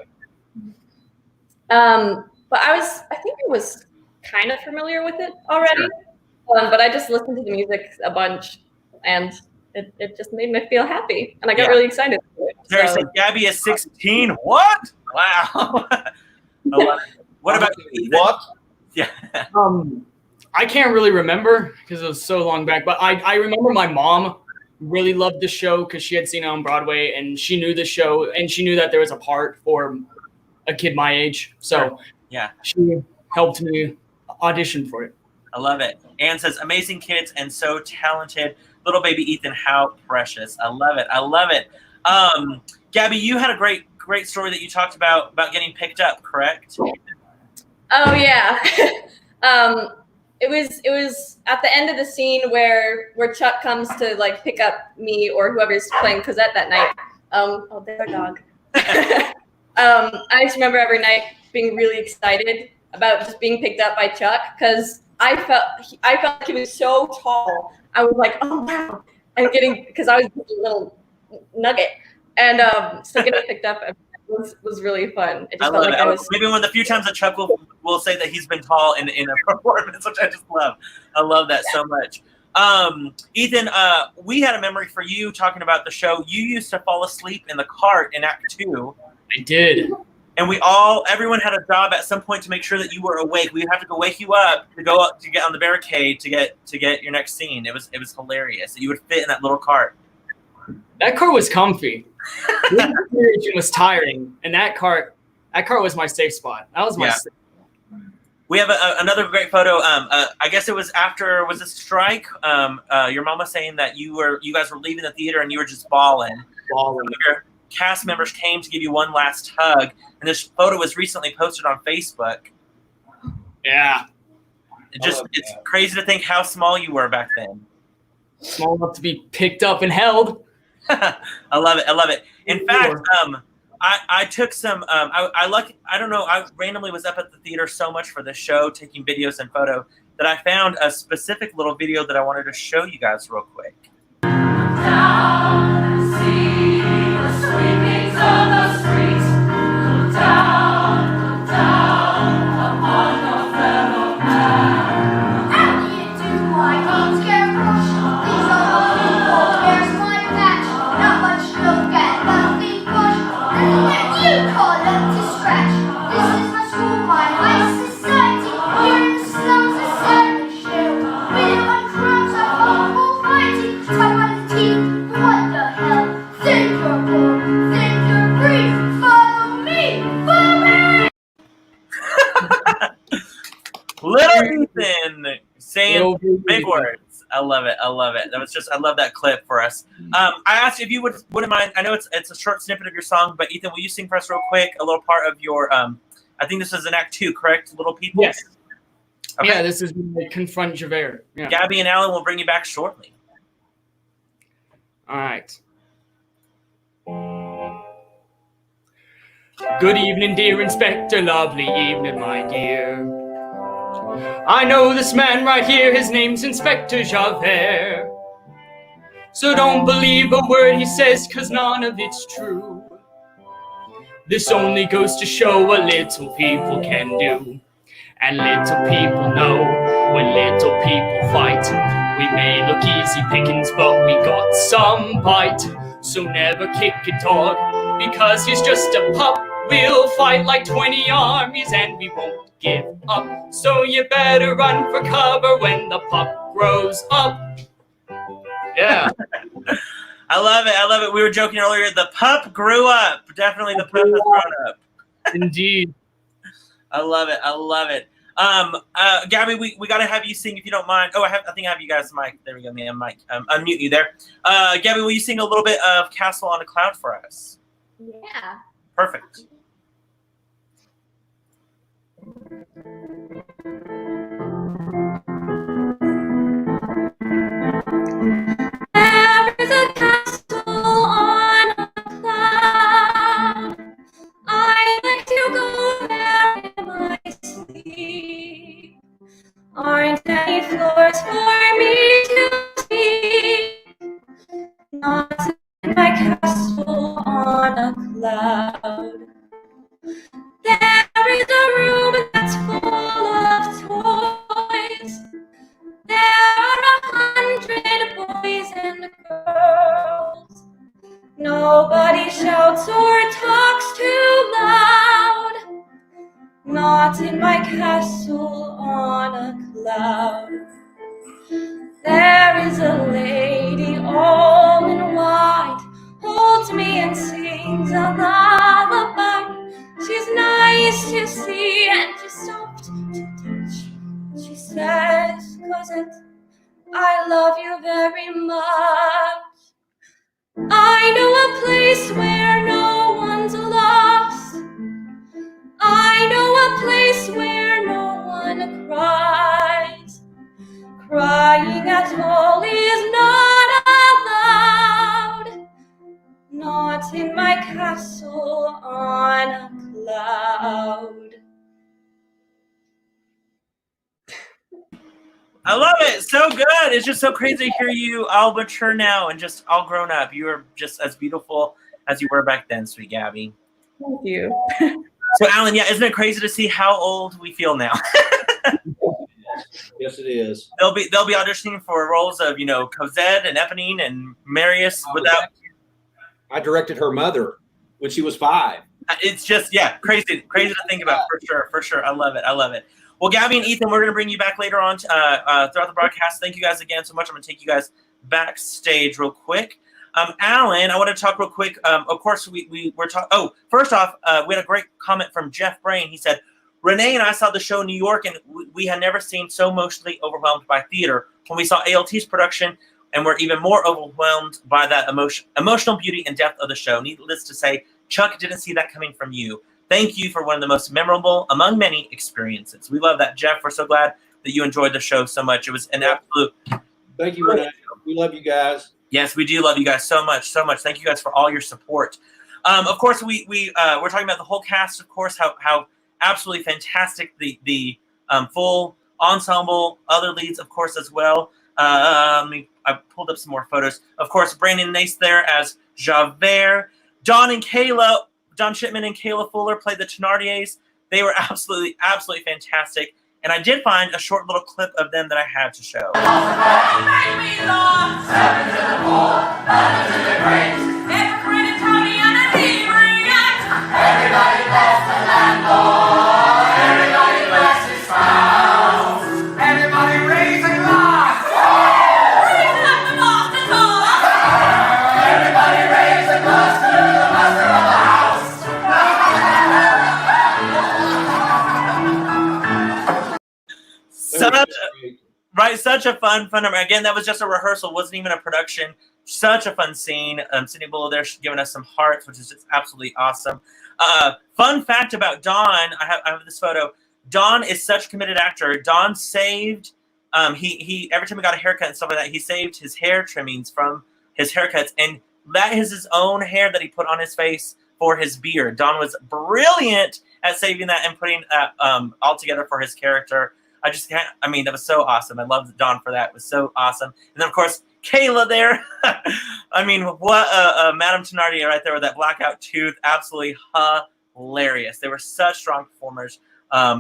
But I think I was kind of familiar with it already. Sure. But I just listened to the music a bunch, and it just made me feel happy, and I got really excited. Seriously, Gabby is 16. What? Wow. What about you? What? Yeah. I can't really remember because it was so long back, but I remember my mom really loved the show because she had seen it on Broadway and she knew the show and she knew that there was a part for a kid my age. So yeah, she helped me audition for it. I love it. Anne says, amazing kids and so talented. Little baby Ethan, how precious. I love it. Gabby, you had a great story that you talked about getting picked up, correct? Oh yeah. It was at the end of the scene where Chuck comes to like pick up me or whoever's playing Cosette that night. There's our dog. I just remember every night being really excited about just being picked up by Chuck because I felt like he was so tall. I was like, oh wow, and because I was a little nugget, and so getting picked up, I was really fun. It I just love felt like it. I was. Maybe one of the few times that Chuck will say that he's been tall in a performance, which I just love. I love that so much. Ethan, we had a memory for you talking about the show. You used to fall asleep in the cart in Act 2. I did. And everyone had a job at some point to make sure that you were awake. We would have to go wake you up to go up to get on the barricade to get your next scene. It was hilarious. You would fit in that little cart. That cart was comfy. It was tiring, and that cart was my safe spot. That was my. Yeah. We have another great photo. I guess it was after the strike. Your mama saying that you guys were leaving the theater and you were just bawling. Your cast members came to give you one last hug, and this photo was recently posted on Facebook. Yeah. It's crazy to think how small you were back then. Small enough to be picked up and held. I love it. In fact, I took some. I don't know. I randomly was up at the theater so much for this show, taking videos and photo, that I found a specific little video that I wanted to show you guys real quick. Down, see the sweepings of the streets. Look down upon your fellow man. How do you do, my king scarecrow? These are the people, there's my patch. Not much to look at, but a big bush. And when you call up to scratch. This is my school, my high society. Here in the slums, a Saturday show. We live on crumbs, our home will find you. Top on the teeth, what the hell? Think you're bold, think you're brief. Follow me, Little Ethan saying Little big Ethan. words. I love it. I love that clip for us. I asked you if you wouldn't mind. I know it's a short snippet of your song, but Ethan, will you sing for us real quick a little part of your? I think this is in Act 2, correct? Little People. Yes. Okay. Yeah, this is when they confront Javert. Yeah. Gabby and Alan will bring you back shortly. All right. Good evening, dear Inspector. Lovely evening, my dear. I know this man right here. His name's Inspector Javert. So don't believe a word he says, 'cause none of it's true. This only goes to show what little people can do. And little people know when little people fight. We may look easy pickings, but we got some bite. So never kick a dog, because he's just a pup. We'll fight like 20 armies and we won't give up. So you better run for cover when the pup grows up. Yeah. I love it. We were joking earlier. The pup grew up. Definitely the pup has grown up. Indeed. I love it. Gabby, we got to have you sing if you don't mind. Oh, I think I have you guys mic. There we go, man. Mic. Unmute you there. Gabby, will you sing a little bit of Castle on a Cloud for us? Yeah. Perfect. There is a castle on a cloud. I like to go there in my sleep. Aren't any floors for me to see? Not in my castle on a cloud. There is a room that's full of toys. There are 100 boys and girls. Nobody shouts or talks too loud. Not in my castle on a cloud. There is a lady all in white, holds me and sings a lullaby. She's nice to see and she's soft to touch. She says, "Cousin, I love you very much. I know a place where no one's lost. I know a place where no one cries. Crying at all is not allowed. Not in my castle on a cloud." I love it. So good. It's just so crazy to hear you all mature now and just all grown up. You are just as beautiful as you were back then, sweet Gabby. Thank you. So, Alan, yeah, isn't it crazy to see how old we feel now? Yes, it is. They'll be auditioning for roles of, you know, Cosette and Eponine and Marius without. I directed her mother when she was 5. It's just, yeah, crazy to think about, for sure. I love it. Well, Gabby and Ethan, we're going to bring you back later on throughout the broadcast. Thank you guys again so much. I'm going to take you guys backstage real quick. Alan, I want to talk real quick. Of course, we were talking. Oh, first off, we had a great comment from Jeff Brain. He said, Renee and I saw the show in New York, and we had never seen so emotionally overwhelmed by theater. When we saw ALT's production, and we're even more overwhelmed by that emotional beauty and depth of the show. Needless to say, Chuck didn't see that coming from you. Thank you for one of the most memorable among many experiences. We love that, Jeff. We're so glad that you enjoyed the show so much. It was an absolute. Thank you, Renee. We love you guys. Yes, we do love you guys so much. Thank you guys for all your support. Of course, we're talking about the whole cast. Of course, how absolutely fantastic the full ensemble, other leads, of course, as well. I pulled up some more photos. Of course, Brandon Nace there as Javert. Don Shipman and Kayla Fuller played the Thenardiers. They were absolutely fantastic. And I did find a short little clip of them that I had to show. Everybody bless the landlord. Everybody bless his spouse. Everybody raise a glass. Raise up the master's horse. Everybody raise a glass to the master of the house. Such a fun number. Again, that was just a rehearsal. Wasn't even a production. Such a fun scene. Sydney Buller there giving us some hearts, which is just absolutely awesome. Fun fact about Don, I have this photo. Don is such a committed actor. Don saved, he every time he got a haircut and stuff like that, he saved his hair trimmings from his haircuts, and that is his own hair that he put on his face for his beard. Don was brilliant at saving that and putting that all together for his character. That was so awesome. I loved Don for that. It was so awesome. And then, of course, Kayla there. What Madame Thenardier right there with that blackout tooth. Absolutely hilarious. They were such strong performers. I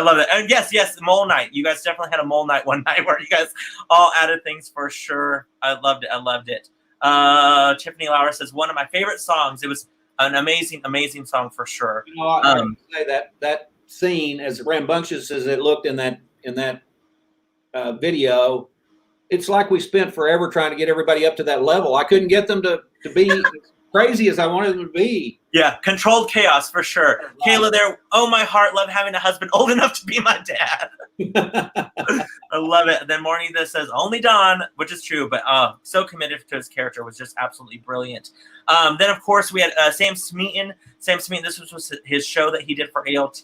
love it. And yes, Mole Night. You guys definitely had a Mole Night one night where you guys all added things for sure. I loved it. Tiffany Lauer says, one of my favorite songs. It was an amazing song for sure. You know, I can say that scene, as rambunctious as it looked in that video, it's like we spent forever trying to get everybody up to that level. I couldn't get them to be as crazy as I wanted them to be. Yeah, controlled chaos for sure. Wow. Kayla there, oh my heart, love having a husband old enough to be my dad. I love it. And then Morning that says only Don, which is true, but so committed to his character, was just absolutely brilliant. Then of course we had Sam Smeaton. This was his show that he did for ALT.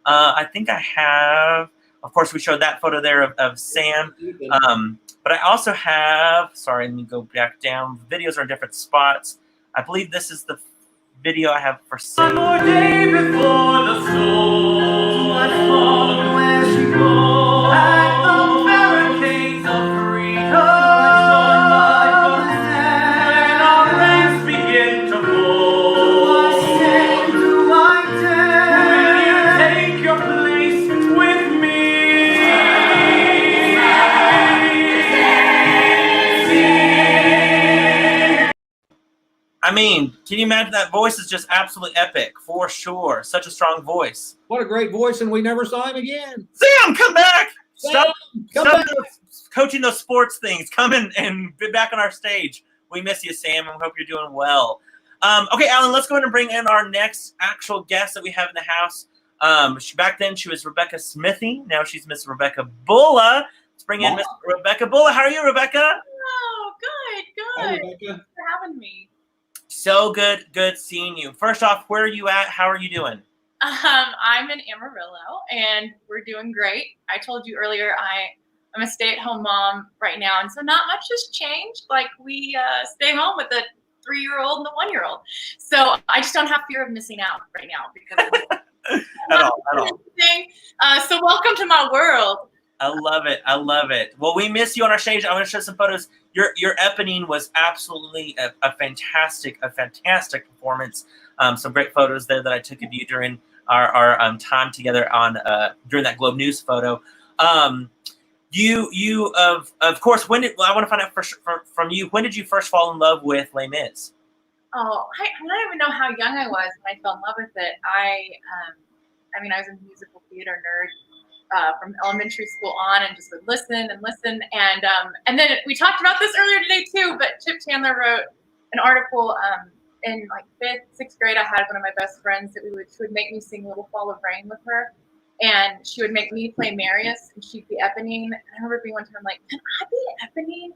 I think I have. Of course, we showed that photo there of Sam. But I also have, sorry, let me go back down. The videos are in different spots. I believe this is the video I have for Sam. One more day before the storm. What fall where she goes. At the barricades of freedom. When our ranks begin to fall. What say do I tell? Will you take your place with me? I mean, can you imagine that voice is just absolutely epic for sure. Such a strong voice. What a great voice, and we never saw him again. Sam, come back! Sam, Stop coaching those sports things. Come in and be back on our stage. We miss you, Sam, and we hope you're doing well. Okay, Alan, let's go ahead and bring in our next actual guest that we have in the house. Back then, she was Rebecca Smithy. Now she's Miss Rebecca Bulla. Let's bring in Miss Rebecca Bulla. How are you, Rebecca? Oh, good. Hi, Thanks for having me. So good seeing you. First off, where are you at? How are you doing? I'm in Amarillo, and we're doing great. I told you earlier I'm a stay-at-home mom right now, and so not much has changed. Like, we stay home with the 3-year-old and the 1-year-old. So I just don't have fear of missing out right now because at all. So welcome to my world. I love it. Well, we miss you on our stage. I'm going to show some photos. Your Eponine was absolutely a fantastic performance. Some great photos there that I took of you during our time together on during that Globe News photo. You of course, I want to find out from you, when did you first fall in love with Les Mis? Oh, I don't even know how young I was when I fell in love with it. I mean, I was a musical theater nerd from elementary school on, and just would listen and listen. And then we talked about this earlier today too, but Chip Chandler wrote an article in like 5th, 6th grade. I had one of my best friends that she would make me sing Little Fall of Rain with her. And she would make me play Marius, and she'd be Eponine. And I remember being one time like, can I be Eponine?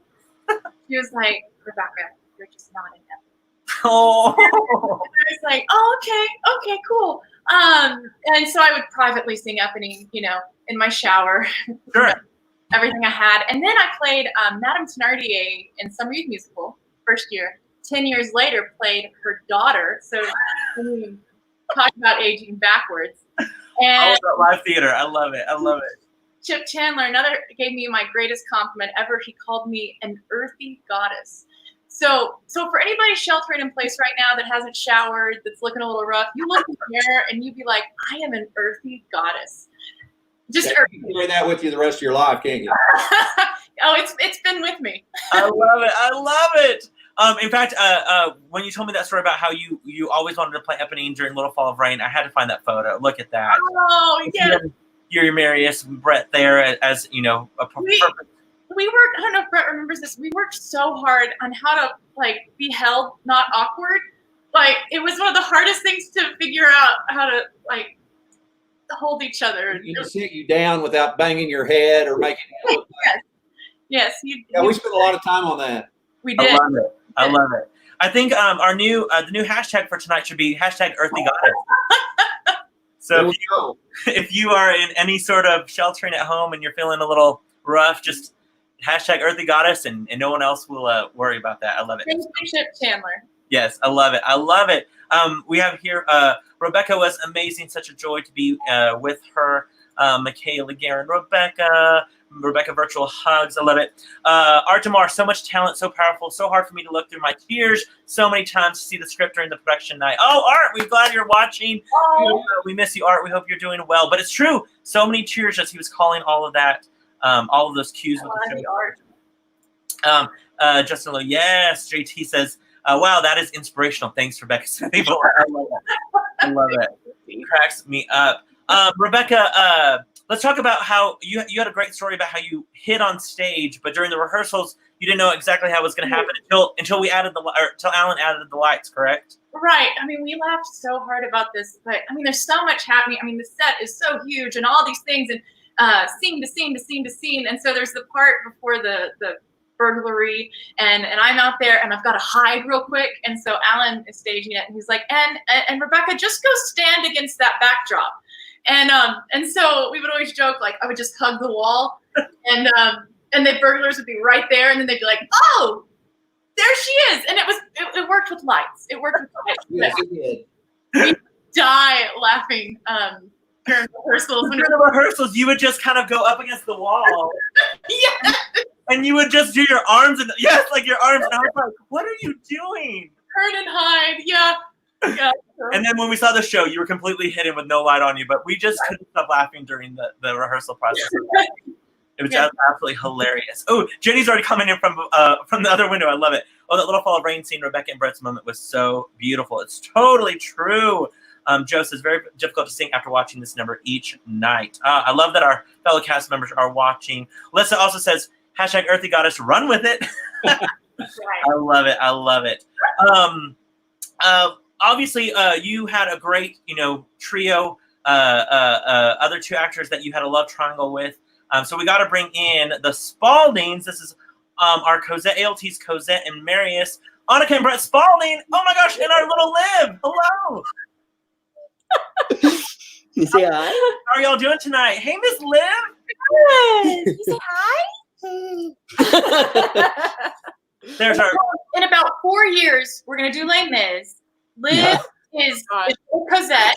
She was like, Rebecca, you're just not an Eponine. Oh. And I was like, oh, okay, cool. And so I would privately sing Eponine, in my shower. Sure. Everything I had. And then I played Madame Thénardier in Summer Youth Musical, first year. 10 years later, played her daughter. So talk about aging backwards. And live theater. I love it. Chip Chandler, gave me my greatest compliment ever. He called me an earthy goddess. So for anybody sheltering in place right now that hasn't showered, that's looking a little rough, you look in the mirror and you'd be like, I am an earthy goddess. Just earthy. You can carry that with you the rest of your life, can't you? Oh, it's been with me. I love it. In fact, when you told me that story about how you always wanted to play Eponine during Little Fall of Rain, I had to find that photo. Look at that. Oh, yeah. You're Marius, Brett there as a perfect. We worked, I don't know if Brett remembers this, we worked so hard on how to be held not awkward. It was one of the hardest things to figure out how to hold each other. You just sit you down without banging your head or making it look bad. Yes. Yeah, we spent a lot of time on that. We did. I love it. I think the new hashtag for tonight should be #EarthyGoddess. So if you are in any sort of sheltering at home and you're feeling a little rough, just #EarthyGoddess, and no one else will worry about that. I love it. Thank you, Chip Chandler. Yes, I love it. We have here Rebecca was amazing, such a joy to be with her. Michaela, Garen, Rebecca virtual hugs. I love it. Art Demar, so much talent, so powerful, so hard for me to look through my tears so many times to see the script during the production night. Oh, Art, we're glad you're watching. We miss you, Art. We hope you're doing well. But it's true. So many tears as he was calling all of that, all of those cues with the show. Justin Lowe, yes. JT says, wow, that is inspirational. Thanks, Rebecca. I love it. It cracks me up. Rebecca, let's talk about how you had a great story about how you hid on stage, but during the rehearsals you didn't know exactly how it was going to happen until we added until Alan added the lights, correct? Right. I mean, we laughed so hard about this, but I mean, there's so much happening. I mean, the set is so huge and all these things, and scene to scene to scene to scene, and so there's the part before the burglary, and I'm out there and I've got to hide real quick, and so Alan is staging it, and he's like, and Rebecca, just go stand against that backdrop. And so we would always joke, I would just hug the wall, and the burglars would be right there, and then they'd be like, oh, there she is. And it worked with lights. It worked with lights. Yes, it did. We die laughing during rehearsals. During the rehearsals, you would just kind of go up against the wall. Yeah. And you would just do your arms, and your arms. And I was like, what are you doing? Turn and hide. Yeah. Yeah. And then when we saw the show, you were completely hidden with no light on you, but we just couldn't stop laughing during the rehearsal process. It was absolutely hilarious. Oh, Jenny's already coming in from the other window. I love it. Oh, that Little Fall of Rain scene, Rebecca and Brett's moment was so beautiful. It's totally true. Joe says, very difficult to sing after watching this number each night. I love that our fellow cast members are watching. Lisa also says, #EarthyGoddess, run with it. I love it. Obviously, you had a great, trio, other two actors that you had a love triangle with. So we got to bring in the Spaldings. This is our Cosette, ALT's Cosette and Marius. Annika and Brett Spalding. Oh my gosh, and our little Liv. Hello. You say hi? How are y'all doing tonight? Hey, Miss Liv. Good. You say hi? There's our. In about 4 years, we're going to do Les Mis. Liv is Cosette.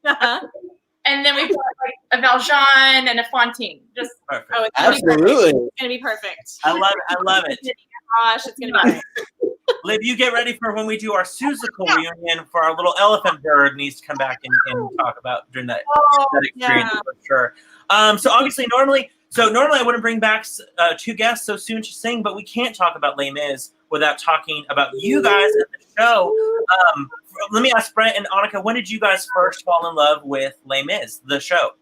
And then we've got a Valjean and a Fantine. Just perfect. Absolutely. It's gonna be perfect. I love it. Gosh, it's gonna be. Liv, you get ready for when we do our Seussical reunion for our little elephant bird needs to come back and talk about during that experience for sure. So obviously normally I wouldn't bring back two guests so soon to sing, but we can't talk about Les Mis without talking about you guys at the show. Let me ask Brett and Annika, when did you guys first fall in love with Les Mis, the show?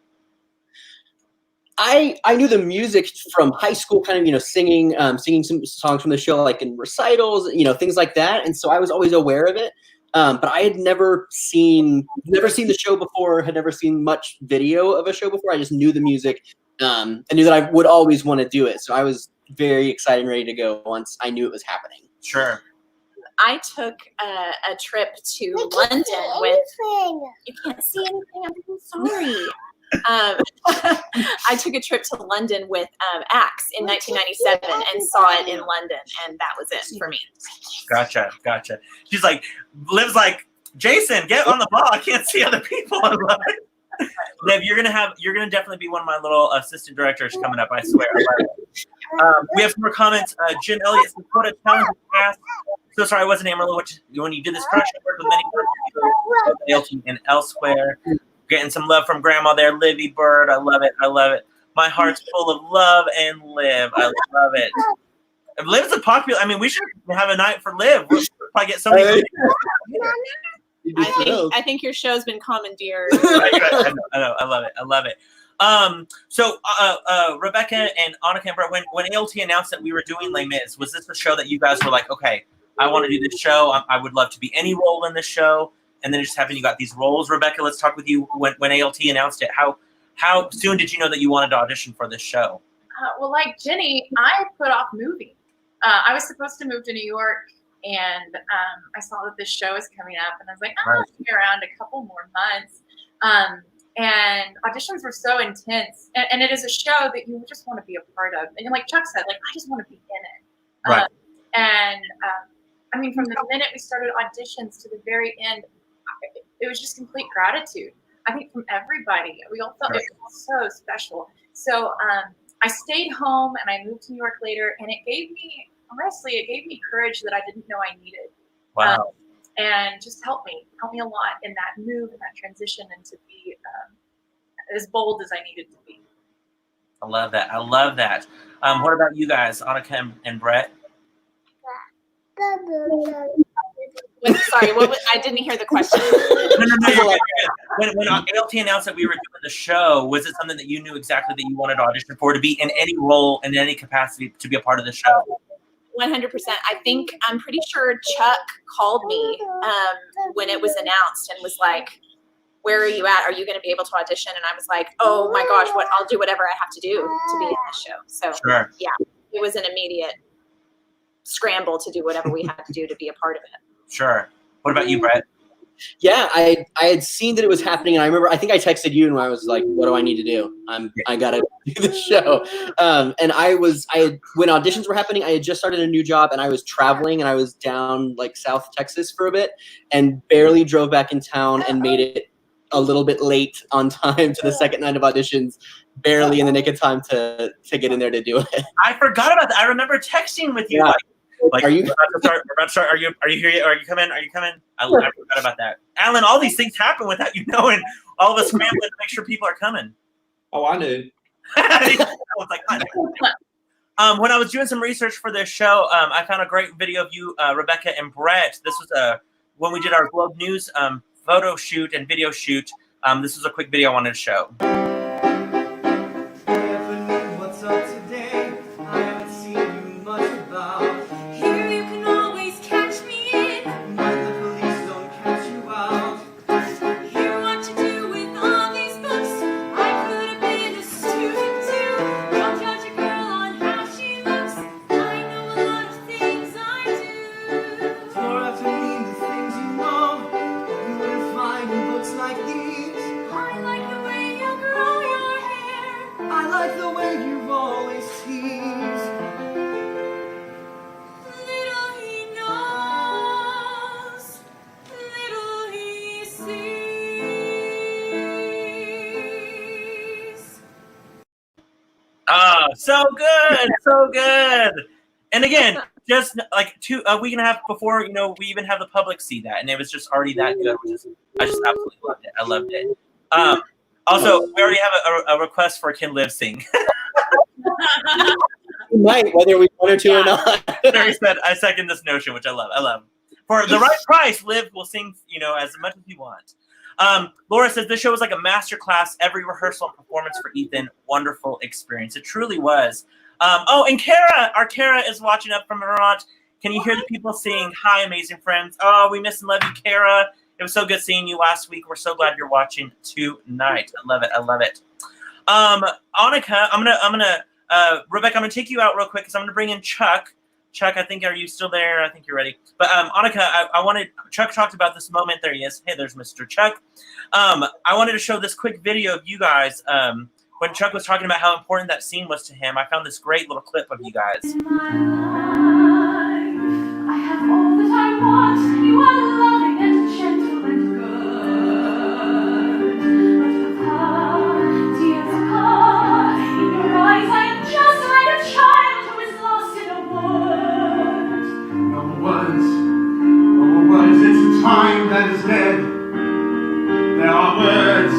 I knew the music from high school, kind of, singing some songs from the show, like in recitals, things like that. And so I was always aware of it. But I had never seen the show before, had never seen much video of a show before. I just knew the music. I knew that I would always want to do it. So I was very excited and ready to go once I knew it was happening. Sure. I took a trip to London with. You can't see anything. I'm so sorry. I took a trip to London with Axe in 1997 and saw it in London, and that was it for me. Gotcha. She's like, Liv's like, Jason, get on the ball. I can't see other people. I love it. Liv, you're gonna definitely be one of my little assistant directors coming up. I swear. We have some more comments. Jim Elliott says, "What a talented cast." So sorry, I wasn't Amarillo. When you did this production, work with many people and elsewhere. Getting some love from Grandma there, Livy Bird. I love it. My heart's full of love and Liv. I love it. If Liv's a popular, we should have a night for Liv. We'll probably get so many. I think your show's been commandeered. I know. I love it. So Rebecca and Annika and Brett, when ALT announced that we were doing Les Mis, was this the show that you guys were like, okay, I want to do this show. I would love to be any role in this show. And then it just happened you got these roles. Rebecca, let's talk with you. When ALT announced it, how soon did you know that you wanted to audition for this show? Well, like Jenny, I put off moving. I was supposed to move to New York, and I saw that this show was coming up, and I was like, I'll be around a couple more months. And auditions were so intense, and it is a show that you just want to be a part of. And like Chuck said, like I just want to be in it. Right. From the minute we started auditions to the very end, it was just complete gratitude. I think from everybody, we all felt it was so special. So I stayed home and I moved to New York later, and it gave me courage that I didn't know I needed. Wow. And just helped me a lot in that move and that transition, and to be as bold as I needed to be. I love that. What about you guys, Annika and Brett? Sorry, I didn't hear the question. No. When ALT announced that we were doing the show, was it something that you knew exactly that you wanted to audition for, to be in any role, in any capacity, to be a part of the show? 100%. I'm pretty sure Chuck called me when it was announced and was like, where are you at? Are you going to be able to audition? And I was like, oh my gosh, I'll do whatever I have to do to be in this show. So sure. Yeah, it was an immediate scramble to do whatever we had to do to be a part of it. Sure. What about you, Brett? Yeah, I had seen that it was happening, and I think I texted you, and I was like, "What do I need to do? I gotta do the show." When auditions were happening, I had just started a new job, and I was traveling, and I was down like South Texas for a bit, and barely drove back in town, and made it a little bit late on time to the second night of auditions, barely in the nick of time to get in there to do it. I forgot about that. I remember texting with you. Yeah. Like, are you we're about to start? Are you here yet? Are you coming? I forgot about that. Alan, all these things happen without you knowing. All of us scrambling to make sure people are coming. Oh, I knew. I was like, when I was doing some research for this show, I found a great video of you, Rebecca and Brett. This was when we did our Globe News photo shoot and video shoot. This was a quick video I wanted to show. So good. And again, just like a week and a half before, we even have the public see that, and it was just already that good. I just absolutely loved it. I loved it. Also, we already have a request for Can Liv sing. We might, whether we want her to or not. Mary said, I second this notion, which I love. I love. For the right price, Liv will sing, as much as you want. Laura says, this show was like a masterclass. Every rehearsal and performance for Ethan, wonderful experience. It truly was. And our Kara is watching up from Vermont. Can you hear the people saying, hi, amazing friends? Oh, we miss and love you, Kara. It was so good seeing you last week. We're so glad you're watching tonight. I love it. I love it. Annika, Rebecca, I'm gonna take you out real quick because I'm gonna bring in Chuck. Chuck, I think, are you still there? I think you're ready. But Annika, Chuck talked about this moment. There he is. Hey, there's Mr. Chuck. I wanted to show this quick video of you guys. When Chuck was talking about how important that scene was to him, I found this great little clip of you guys. In my life, I have all that I want. You are loving and gentle and good. But Papa, dear Papa, in your eyes I am just like a child who is lost in a wood. No words, it's time that is dead. There are words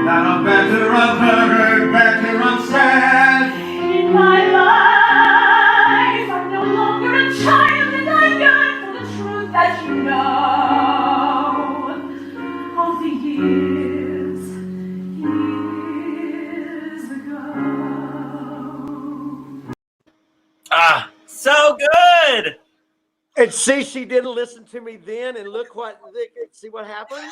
that are better unheard, better unsaid. In my life, I'm no longer a child, and I yearn for the truth that you know. All the years ago. So good. And see, she didn't listen to me then, and see what happened.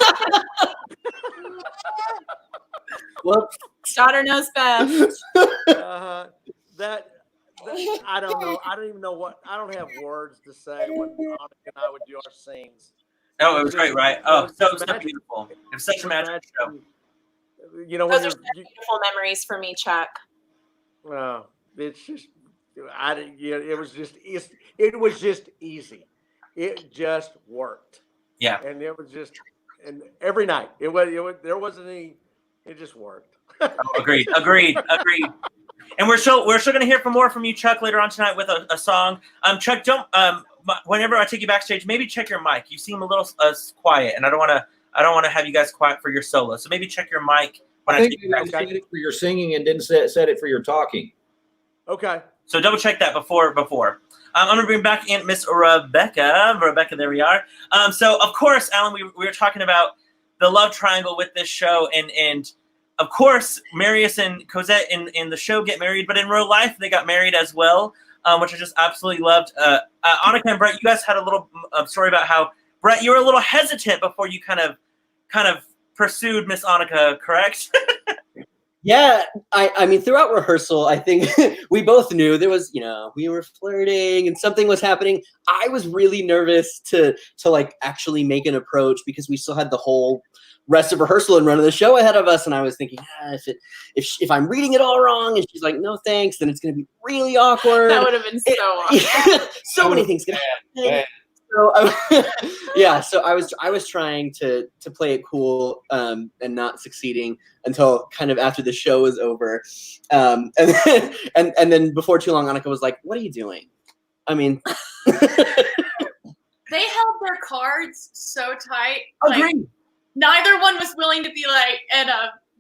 Well, Daughter knows best. That I don't know. I don't even know I don't have words to say when Monica and I would do our scenes. Oh, it was great, right? Oh, so beautiful. It was such a magic show. Those are such beautiful memories for me, Chuck. It's just, it was just easy. It just worked. Yeah. And it was just, and every night there wasn't any. It just worked. Agreed. And we're still going to hear more from you, Chuck, later on tonight with a song. Chuck, don't. Whenever I take you backstage, maybe check your mic. You seem a little quiet, and I don't want to have you guys quiet for your solo. So maybe check your mic when I take you backstage. I said it for your singing and didn't set it for your talking. Okay. So double check that before. I'm going to bring back in Miss Rebecca. Rebecca, there we are. So of course, Alan, we were talking about the love triangle with this show, and of course, Marius and Cosette in the show get married, but in real life they got married as well, which I just absolutely loved. Annika and Brett, you guys had a little story about how Brett, you were a little hesitant before you kind of pursued Miss Annika, correct? Yeah, I mean, throughout rehearsal, I think we both knew there was, we were flirting and something was happening. I was really nervous to like actually make an approach because we still had the whole rest of rehearsal and run of the show ahead of us. And I was thinking, if I'm reading it all wrong and she's like, no, thanks, then it's going to be really awkward. That would have been so awkward. So many things going to happen. So so I was trying to play it cool and not succeeding until kind of after the show was over, and then before too long, Annika was like, "What are you doing?" I mean, they held their cards so tight. Agreed. Neither one was willing to be like, and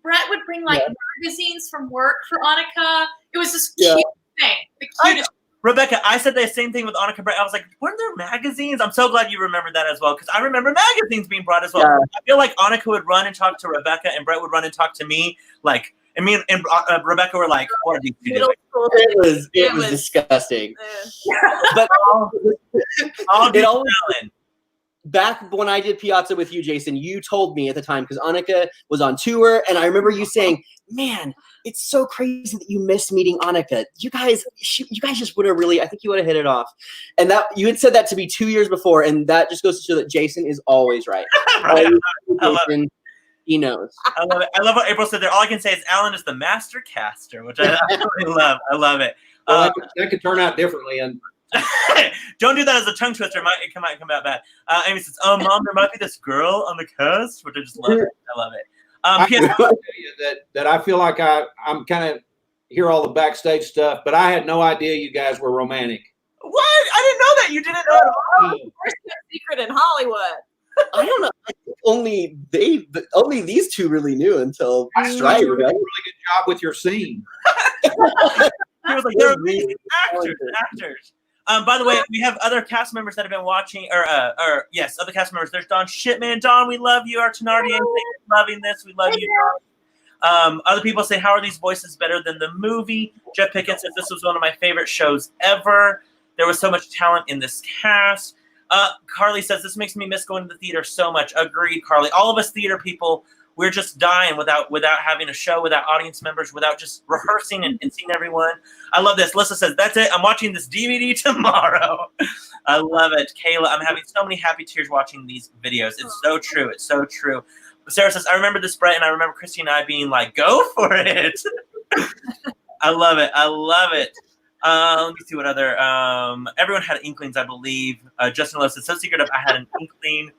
Brett would bring magazines from work for Annika. It was this cute thing, the cutest. Rebecca, I said the same thing with Annika Brett. I was like, weren't there magazines? I'm so glad you remembered that as well, because I remember magazines being brought as well. Yeah. I feel like Annika would run and talk to Rebecca, and Brett would run and talk to me. Like, and me and Rebecca were like, what are these two doing? It was disgusting. But back when I did Piazza with you, Jason, you told me at the time, because Annika was on tour, and I remember you saying, man, it's so crazy that you missed meeting Annika. You guys just would have really, I think you would have hit it off. And that you had said that to me 2 years before, and that just goes to show that Jason is always right. Right. I love it. He knows. I love it. I love what April said there. All I can say is Alan is the master caster, which I absolutely love. I love it. Well, that could turn out differently. And don't do that as a tongue twister. It might come out bad. Amy says, "Oh, Mom, there might be this girl on the cast," which I just love. I love it. I can tell you that I feel like I'm kind of hear all the backstage stuff, but I had no idea you guys were romantic. What? I didn't know that. You didn't know at all. First secret in Hollywood. I don't know. I think only these two really knew until I Strider. you did a really good job with your scene. He was like, they're amazing actors. By the way, we have other cast members that have been watching, or yes, other cast members. There's Don Shipman. Don, we love you. Our Tenardier, thanks for loving this. We love you, Don. Other people say, how are these voices better than the movie? Jeff Pickens says, this was one of my favorite shows ever. There was so much talent in this cast. Carly says, this makes me miss going to the theater so much. Agreed, Carly. All of us theater people, we're just dying without having a show, without audience members, without just rehearsing and seeing everyone. I love this. Lisa says, that's it. I'm watching this DVD tomorrow. I love it. Kayla, I'm having so many happy tears watching these videos. It's so true. It's so true. Sarah says, I remember this, Brett, and I remember Christy and I being like, go for it. I love it. I love it. Let me see what other. Everyone had inklings, I believe. Justin Lowe said, so secretive. I had an inkling.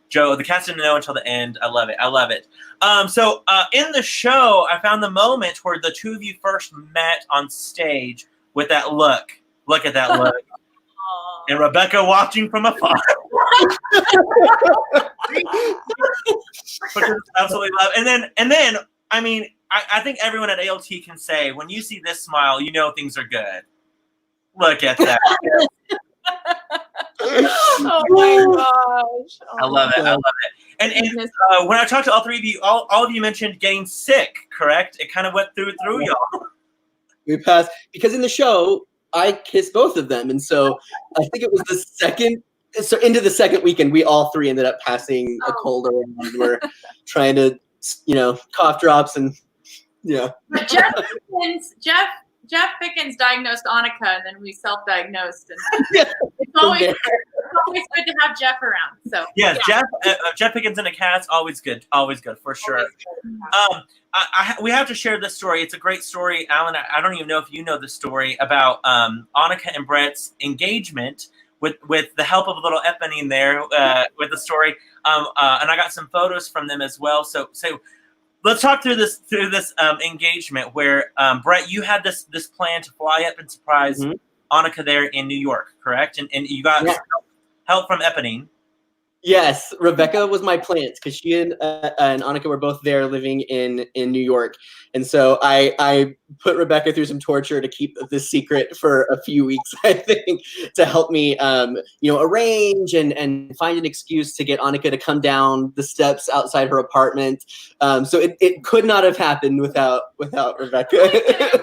Joe, the cast didn't know until the end. I love it. I love it. So in the show, I found the moment where the two of you first met on stage with that look. Look at that look. And Rebecca watching from afar. Which is absolutely love. And then, I mean, I think everyone at ALT can say, when you see this smile, you know things are good. Look at that. Oh my gosh. I love it. I love it. And when I talked to all three of you, all of you mentioned getting sick, correct? It kind of went through y'all. We passed because in the show I kissed both of them, and so I think it was the second. So into the second weekend, we all three ended up passing a cold around. We're trying to, cough drops and But Jeff Pickens diagnosed Annika, and then we self-diagnosed. And it's always good to have Jeff around. So yes, yeah. Jeff Pickens and a cat's always good for sure. We have to share this story. It's a great story, Alan. I don't even know if you know the story about Annika and Brett's engagement with the help of a little Eponine there with the story. And I got some photos from them as well. So let's talk through this engagement where Brett, you had this plan to fly up and surprise Annika there in New York, correct? And you got help from Eponine. Yes, Rebecca was my plant because she and Annika were both there living in New York. And so I put Rebecca through some torture to keep this secret for a few weeks, I think, to help me, arrange and find an excuse to get Annika to come down the steps outside her apartment. So it could not have happened without Rebecca. I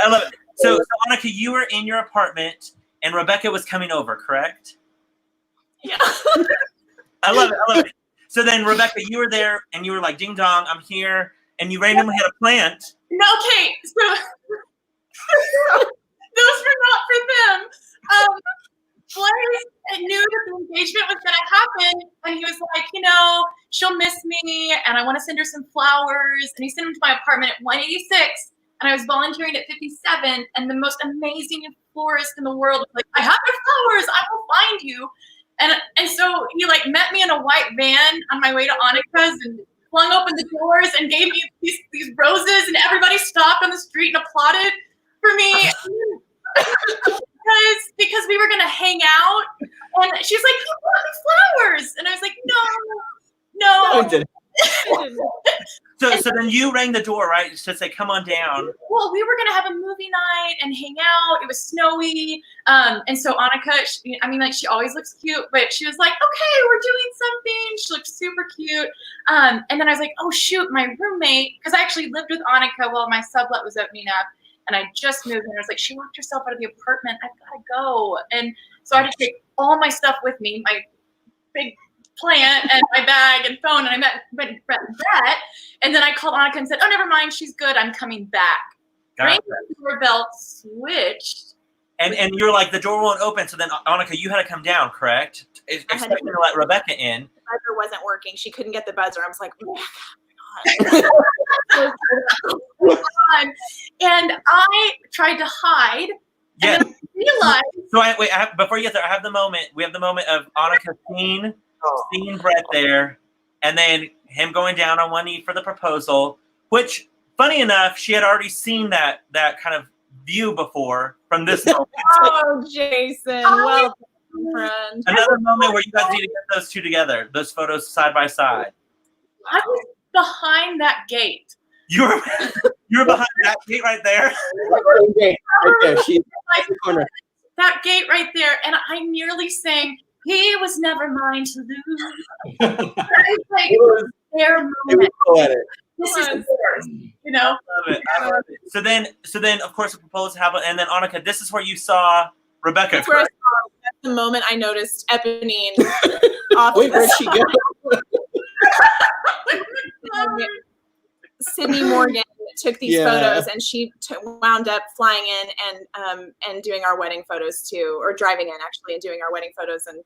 love it. So Annika, you were in your apartment and Rebecca was coming over, correct? Yeah. I love it. So then, Rebecca, you were there, and you were like, "Ding dong, I'm here," and you randomly had a plant. No, okay, so those were not for them. Blaze knew that the engagement was going to happen, and he was like, she'll miss me, and I want to send her some flowers. And he sent them to my apartment at 186, and I was volunteering at 57, and the most amazing florist in the world was like, I have your flowers, I will find you. And so he met me in a white van on my way to Annika's and flung open the doors and gave me these roses, and everybody stopped on the street and applauded for me because we were gonna hang out. And she's like, "You brought me flowers," and I was like, "No." I didn't. So then you rang the door, right? To say, "Come on down." Well, we were gonna have a movie night and hang out. It was snowy, and so Annika, she always looks cute, but she was like, "Okay, we're doing something." She looked super cute, and then I was like, "Oh shoot, my roommate," because I actually lived with Annika while my sublet was opening up, and I just moved, and I was like, "She locked herself out of the apartment. I've gotta go," and so I had to take all my stuff with me, my big plant and my bag and phone, and I met Brett, and then I called Annika and said, "Oh, never mind, she's good. I'm coming back." Rang the doorbell, switched, and you're like, the door won't open. So then Annika, you had to come down, correct? Expecting to let Rebecca in. The buzzer wasn't working. She couldn't get the buzzer. I was like, "Oh my god!" And I tried to hide. Yeah. And then I realized. So before you get there, I have the moment. We have the moment of Annika seeing Brett there, and then him going down on one knee for the proposal, which, funny enough, she had already seen that kind of view before from this moment. Oh, Jason, well done, friend. Another moment where you guys need to get those two together, those photos side by side. I was behind that gate. You were behind that gate right there. Right there. She's in the corner. That gate right there, and I nearly sang, "He was never mine to lose." That was like their It was moment. poetic. This is theirs, you know. I love it. So then, of course, the proposal happened, and then Annika, this is where you saw Rebecca. That's where I saw, that's the moment I noticed Eponine off Wait, to where'd the she go? side. Sydney Morgan took these Yeah. photos, and she wound up flying in and doing our wedding photos too, or driving in actually and doing our wedding photos. And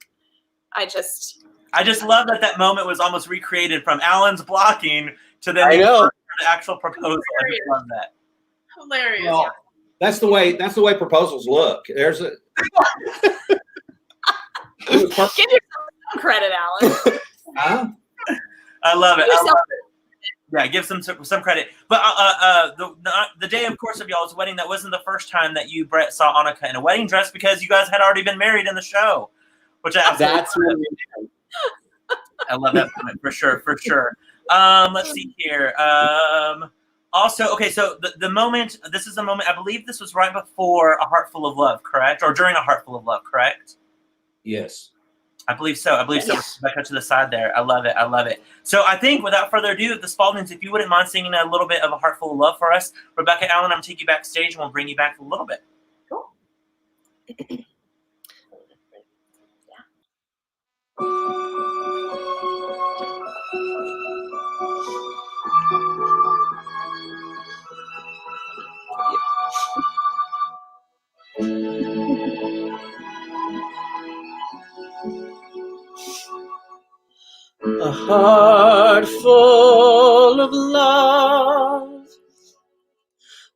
I just love that moment was almost recreated from Alan's blocking to then I know. the actual proposal. I just love that. Hilarious. Well, that's the way proposals look. There's a give yourself some credit, Alan. Huh? I love it. Give I yourself love it. Yeah, give some credit. But the day, of course, of y'all's wedding, that wasn't the first time that you, Brett, saw Annika in a wedding dress because you guys had already been married in the show, which I absolutely That's really I love that moment for sure, for sure. Let's see here. Also, okay, so the moment, this is the moment, I believe this was right before A Heart Full of Love, correct? Or during A Heart Full of Love, correct? Yes. I believe so. Rebecca to the side there. I love it. I love it. So I think without further ado, the Spaldings, if you wouldn't mind singing a little bit of A Heart Full of Love for us. Rebecca, Allen, I'm going to take you backstage and we'll bring you back a little bit. Cool. A heart full of love,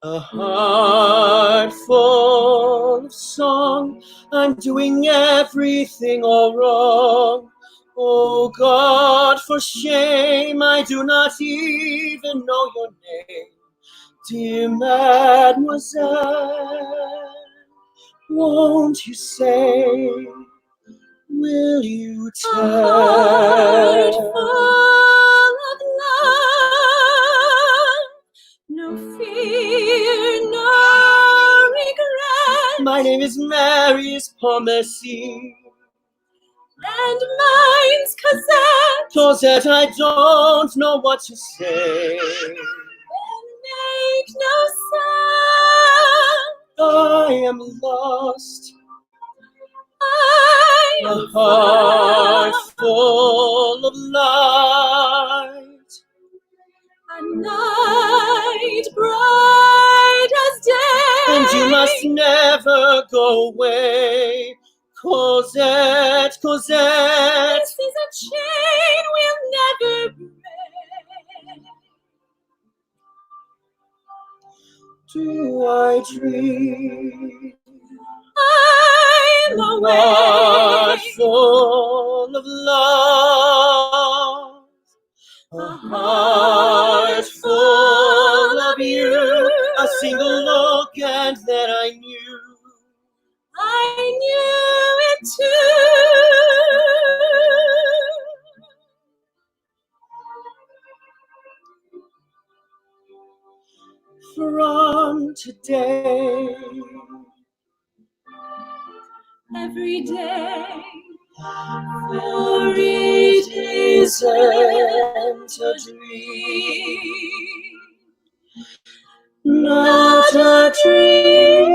a heart full of song. I'm doing everything all wrong. Oh God, for shame, I do not even know your name. Dear Mademoiselle, won't you say, will you tell? A heart full of love, no fear, no regret. My name is Mary's Pomessy. And mine's Cosette. Cosette, I don't know what to say. Then make no I sound. am lost. I A am heart lost. full of light. A night bright as day. And you must never go away. Cosette, Cosette. This is a chain we'll never break. Do I dream? I'm A heart awake. full of love. A heart full of you. A single look and then I knew. I knew it too. From today, Every day, for it isn't a dream, not a dream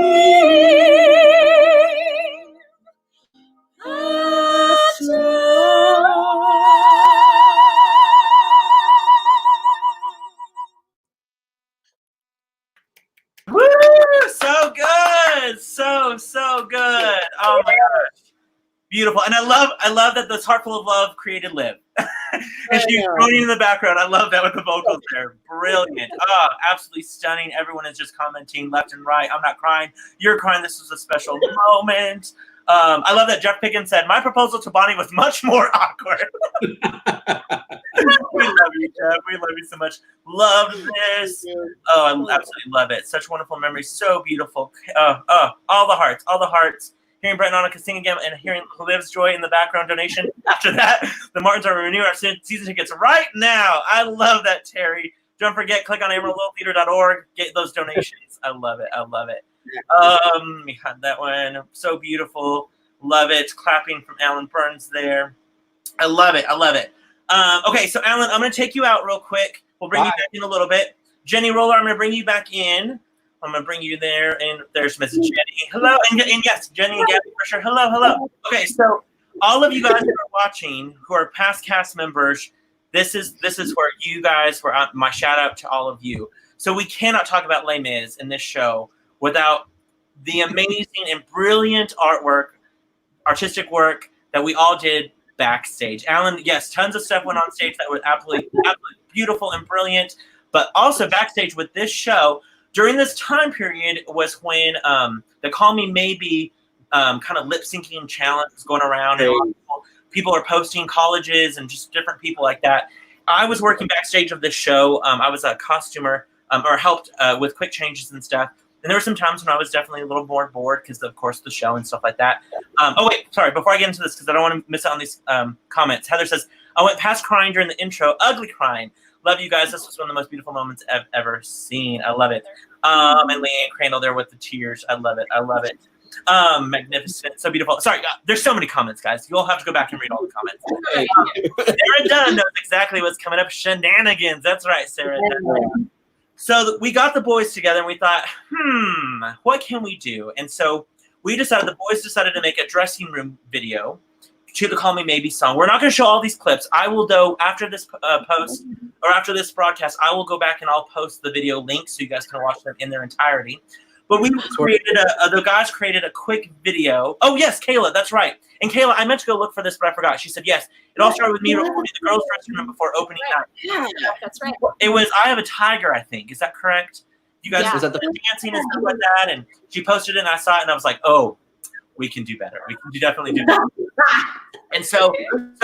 after all. Woo! So good. So good. Oh my gosh. Beautiful. And I love that this Heart Full of Love created Liv. And she's groaning in the background. I love that with the vocals there. Brilliant. Oh, absolutely stunning. Everyone is just commenting left and right. I'm not crying. You're crying. This was a special moment. I love that Jeff Pickens said, my proposal to Bonnie was much more awkward. We love you, Jeff. We love you so much. Love this. Oh, I absolutely love it. Such wonderful memories. So beautiful. All the hearts. All the hearts. Hearing Brett and Annika sing again and hearing Liv's Joy in the background donation. After that, the Martins are renewing our season tickets right now. I love that, Terry. Don't forget, click on AmarilloTheater.org. Get those donations. I love it. I love it. We had that one. So beautiful. Love it. Clapping from Alan Burns there. I love it. I love it. Okay, so Alan, I'm going to take you out real quick. We'll bring you back in a little bit. Jenny Roller, I'm going to bring you back in. I'm going to bring you there, and there's Mrs. Jenny. Hello, and yes, Jenny and Gabby for sure. Hello, hello. Okay, so all of you guys that are watching who are past cast members, this is where you guys were. My shout out to all of you. So we cannot talk about Les Mis in this show without the amazing and brilliant artwork, artistic work that we all did backstage. Alan, yes, tons of stuff went on stage that was absolutely beautiful and brilliant, but also backstage with this show during this time period was when the Call Me Maybe kind of lip syncing challenge was going around, and people are posting, colleges and just different people like that. I was working backstage of this show. I was a costumer or helped with quick changes and stuff. And there were some times when I was definitely a little more bored because, of course, the show and stuff like that. Oh, wait, sorry. Before I get into this, because I don't want to miss out on these comments. Heather says, I went past crying during the intro. Ugly crying. Love you guys. This was one of the most beautiful moments I've ever seen. I love it. And Leanne Crandall there with the tears. I love it. I love it. Magnificent. So beautiful. Sorry, there's so many comments, guys. You'll have to go back and read all the comments. Sarah Dunn knows exactly what's coming up. Shenanigans. That's right, Sarah Dunn. So we got the boys together and we thought, what can we do? And so the boys decided to make a dressing room video to the Call Me Maybe song. We're not going to show all these clips. I will, though, after this post or after this broadcast, I will go back and I'll post the video links so you guys can watch them in their entirety. But we created the guys created a quick video. Oh, yes, Kayla, that's right. And Kayla, I meant to go look for this, but I forgot. She said, yes, it all started with me recording the girls' dressing room before opening night. Yeah, that's right. It was I Have a Tiger, I think. Is that correct? You guys was that the dancing and stuff like that, and she posted it, and I saw it, and I was like, oh, we can do better. We can definitely do better. And so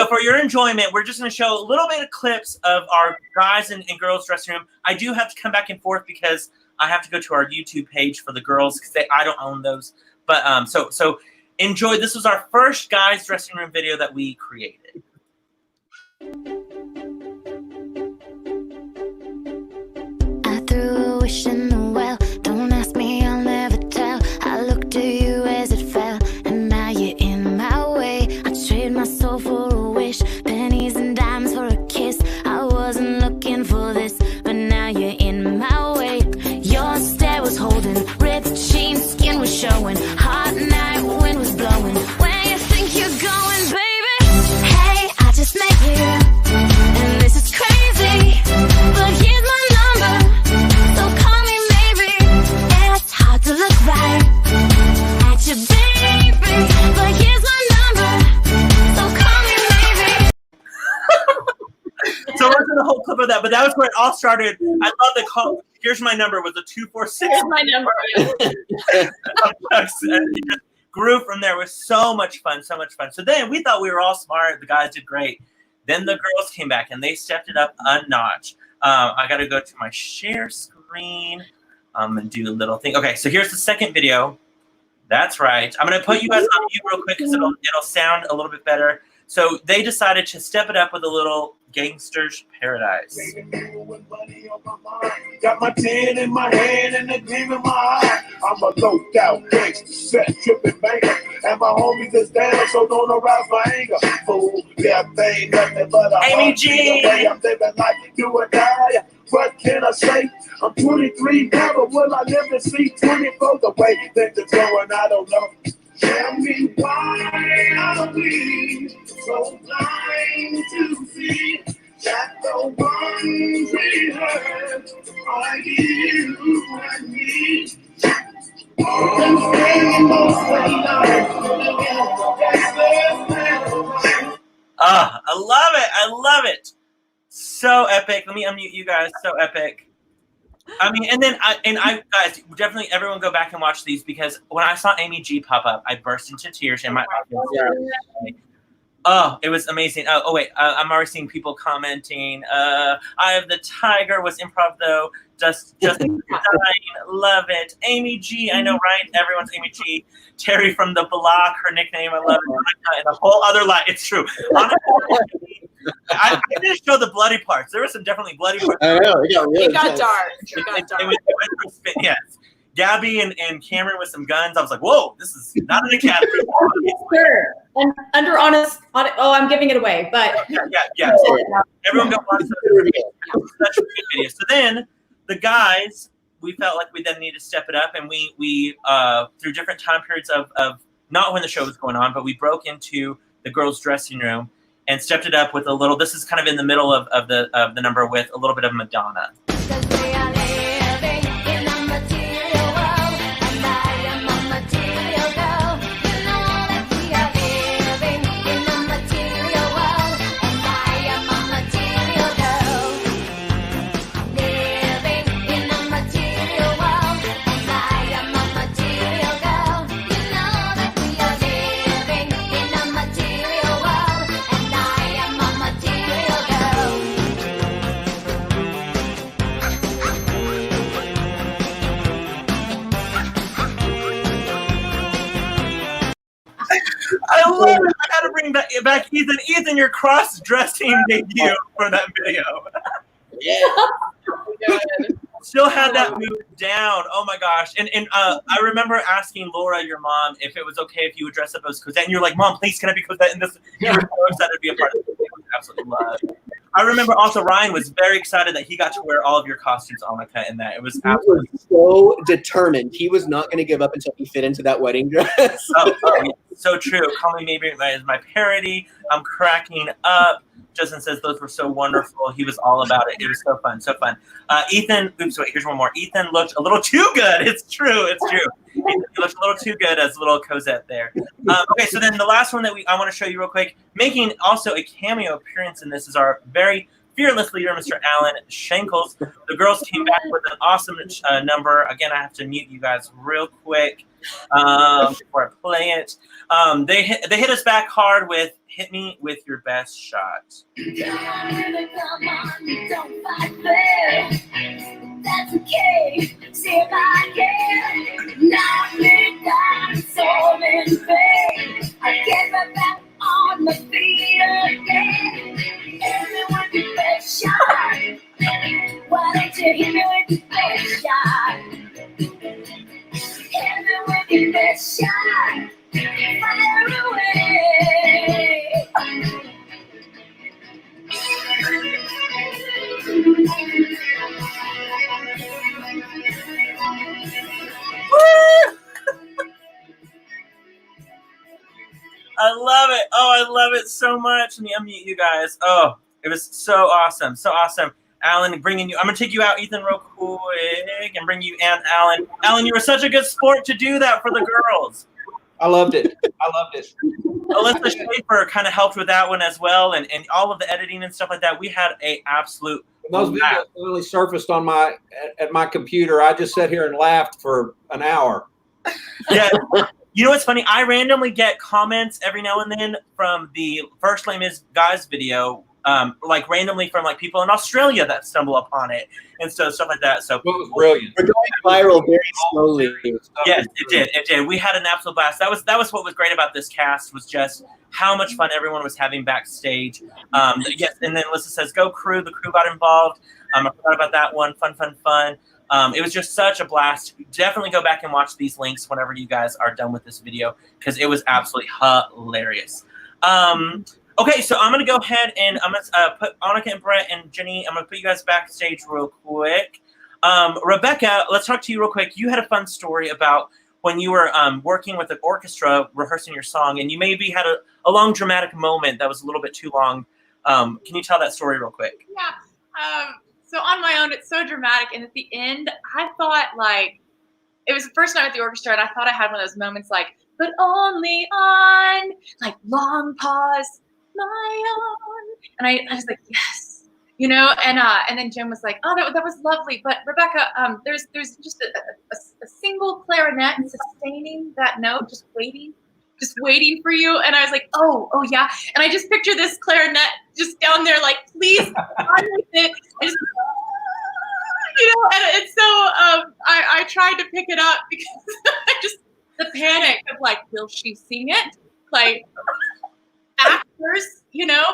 for your enjoyment, we're just going to show a little bit of clips of our guys and girls' dressing room. I do have to come back and forth because I have to go to our YouTube page for the girls because I don't own those. But so enjoy. This was our first guys' dressing room video that we created. I threw a wish in the well. Don't ask me, I'll never tell. I looked at you as it fell, and now you're in my way. I trade my soul for a wish, pennies and dimes for a kiss. I wasn't looking for this, but now you're in my way. Your stare was holding, ripped jeans, skin was showing. Hot night, wind was blowing. Where you think you're going, baby? Hey, I just met you, and this is crazy. But here's my number, so call me maybe. It's hard to look right at you, baby. But here's my number, so call me maybe. So let's do the whole clip of that, but that was where it all started. I love the call. Here's my number was a 246. Here's my number. And it just grew from there. It was so much fun, so much fun. So then we thought we were all smart. The guys did great. Then the girls came back and they stepped it up a notch. I got to go to my share screen and do a little thing. Okay, so here's the second video. That's right. I'm going to put you guys on mute real quick because it'll sound a little bit better. So they decided to step it up with a little Gangster's Paradise. Got my 10 in my hand and a gleam in my eye. I'm a low-down gangster, set, tripping banker. And my homies is down, so don't arouse my anger. Fool, yeah, they ain't nothing but a Amy G. I'm living like do or die. What can I say? I'm 23 now, but will I live to see 24? The way things are going, I don't know. Tell me why are we so blind to see that the ones we hurt are you and me? I love it. I love it. So epic. Let me unmute you guys. So epic. I mean, and then I guys, definitely everyone go back and watch these because when I saw Amy G pop up, I burst into tears and my oh, it was amazing. Oh wait, I'm already seeing people commenting. Eye of the Tiger was improv though. Just dying, love it. Amy G, I know, right? Everyone's Amy G. Terry from the Block, her nickname, I love it. And a whole other life. It's true. Honestly, I didn't show the bloody parts. There were some definitely bloody parts. I know. It got dark. It got dark. It went for a spin, yes. Gabby and Cameron with some guns. I was like, whoa, this is not an academy. Sure. And under honest, oh, I'm giving it away, but yeah. Everyone go watch such a good video. So then the guys, we felt like we then need to step it up, and we through different time periods of not when the show was going on, but we broke into the girls' dressing room and stepped it up with a little. This is kind of in the middle of the number with a little bit of Madonna. I love it. I gotta bring back Ethan. Ethan, your cross-dressing debut for that video. Yeah. Still had that moved down. Oh my gosh. And I remember asking Laura, your mom, if it was okay if you would dress up as Cosette. And you're like, Mom, please, can I be Cosette in this? You were so excited to be a part of it. Absolutely love. I remember also Ryan was very excited that he got to wear all of your costumes, Annika, in that. It was absolutely so determined. He was not going to give up until he fit into that wedding dress. oh, yeah. So true. Call me maybe as my parody. I'm cracking up. Justin says those were so wonderful. He was all about it. It was so fun, so fun. Ethan, oops, wait, here's one more. Ethan looked a little too good. It's true. Ethan looked a little too good as little Cosette there. Okay, so then the last one that I want to show you real quick, making also a cameo appearance in this is our very fearless leader, Mr. Alan Shankles. The girls came back with an awesome number. Again, I have to mute you guys real quick before I play it. They hit us back hard with "Hit Me with Your Best Shot." That's okay. See if I can. Knock me down, so in vain. I get right back on my feet again. Hit me with your best shot. Why don't you hit me with your best shot? Hit me with your best shot. Fire away. I love it. Oh, I love it so much. Let me unmute you guys. Oh, it was so awesome. So awesome. Alan, bringing you. I'm going to take you out, Ethan, real quick and bring you and Alan. Alan, you were such a good sport to do that for the girls. I loved it. Alyssa Schaefer kind of helped with that one as well, and all of the editing and stuff like that. We had a absolute. Those videos finally surfaced on at my computer. I just sat here and laughed for an hour. Yeah. You know what's funny? I randomly get comments every now and then from the First Lame Is Guys video, like randomly from like people in Australia that stumble upon it and stuff like that. So it was brilliant. We're going viral very slowly. Yes, it did. We had an absolute blast. That was what was great about this cast was just how much fun everyone was having backstage. Yes, and then Alyssa says, "Go crew!" The crew got involved. I forgot about that one. Fun. It was just such a blast. Definitely go back and watch these links whenever you guys are done with this video because it was absolutely hilarious. Okay, so I'm going to go ahead and I'm going to put Annika and Brett and Jenny, I'm going to put you guys backstage real quick. Rebecca, let's talk to you real quick. You had a fun story about when you were working with the orchestra, rehearsing your song, and you maybe had a long dramatic moment that was a little bit too long. Can you tell that story real quick? Yeah. So on my own, it's so dramatic. And at the end, I thought like, it was the first night at the orchestra and I thought I had one of those moments like, but only on, like long pause, my own. And I was like, yes. you know, and then Jim was like, oh, that was lovely, but Rebecca, there's just a single clarinet sustaining that note, just waiting for you. And I was like, oh yeah. And I just picture this clarinet just down there, like, please on with it. I just, you know, and so I tried to pick it up because I just, the panic of like, will she sing it? Like, actors, you know,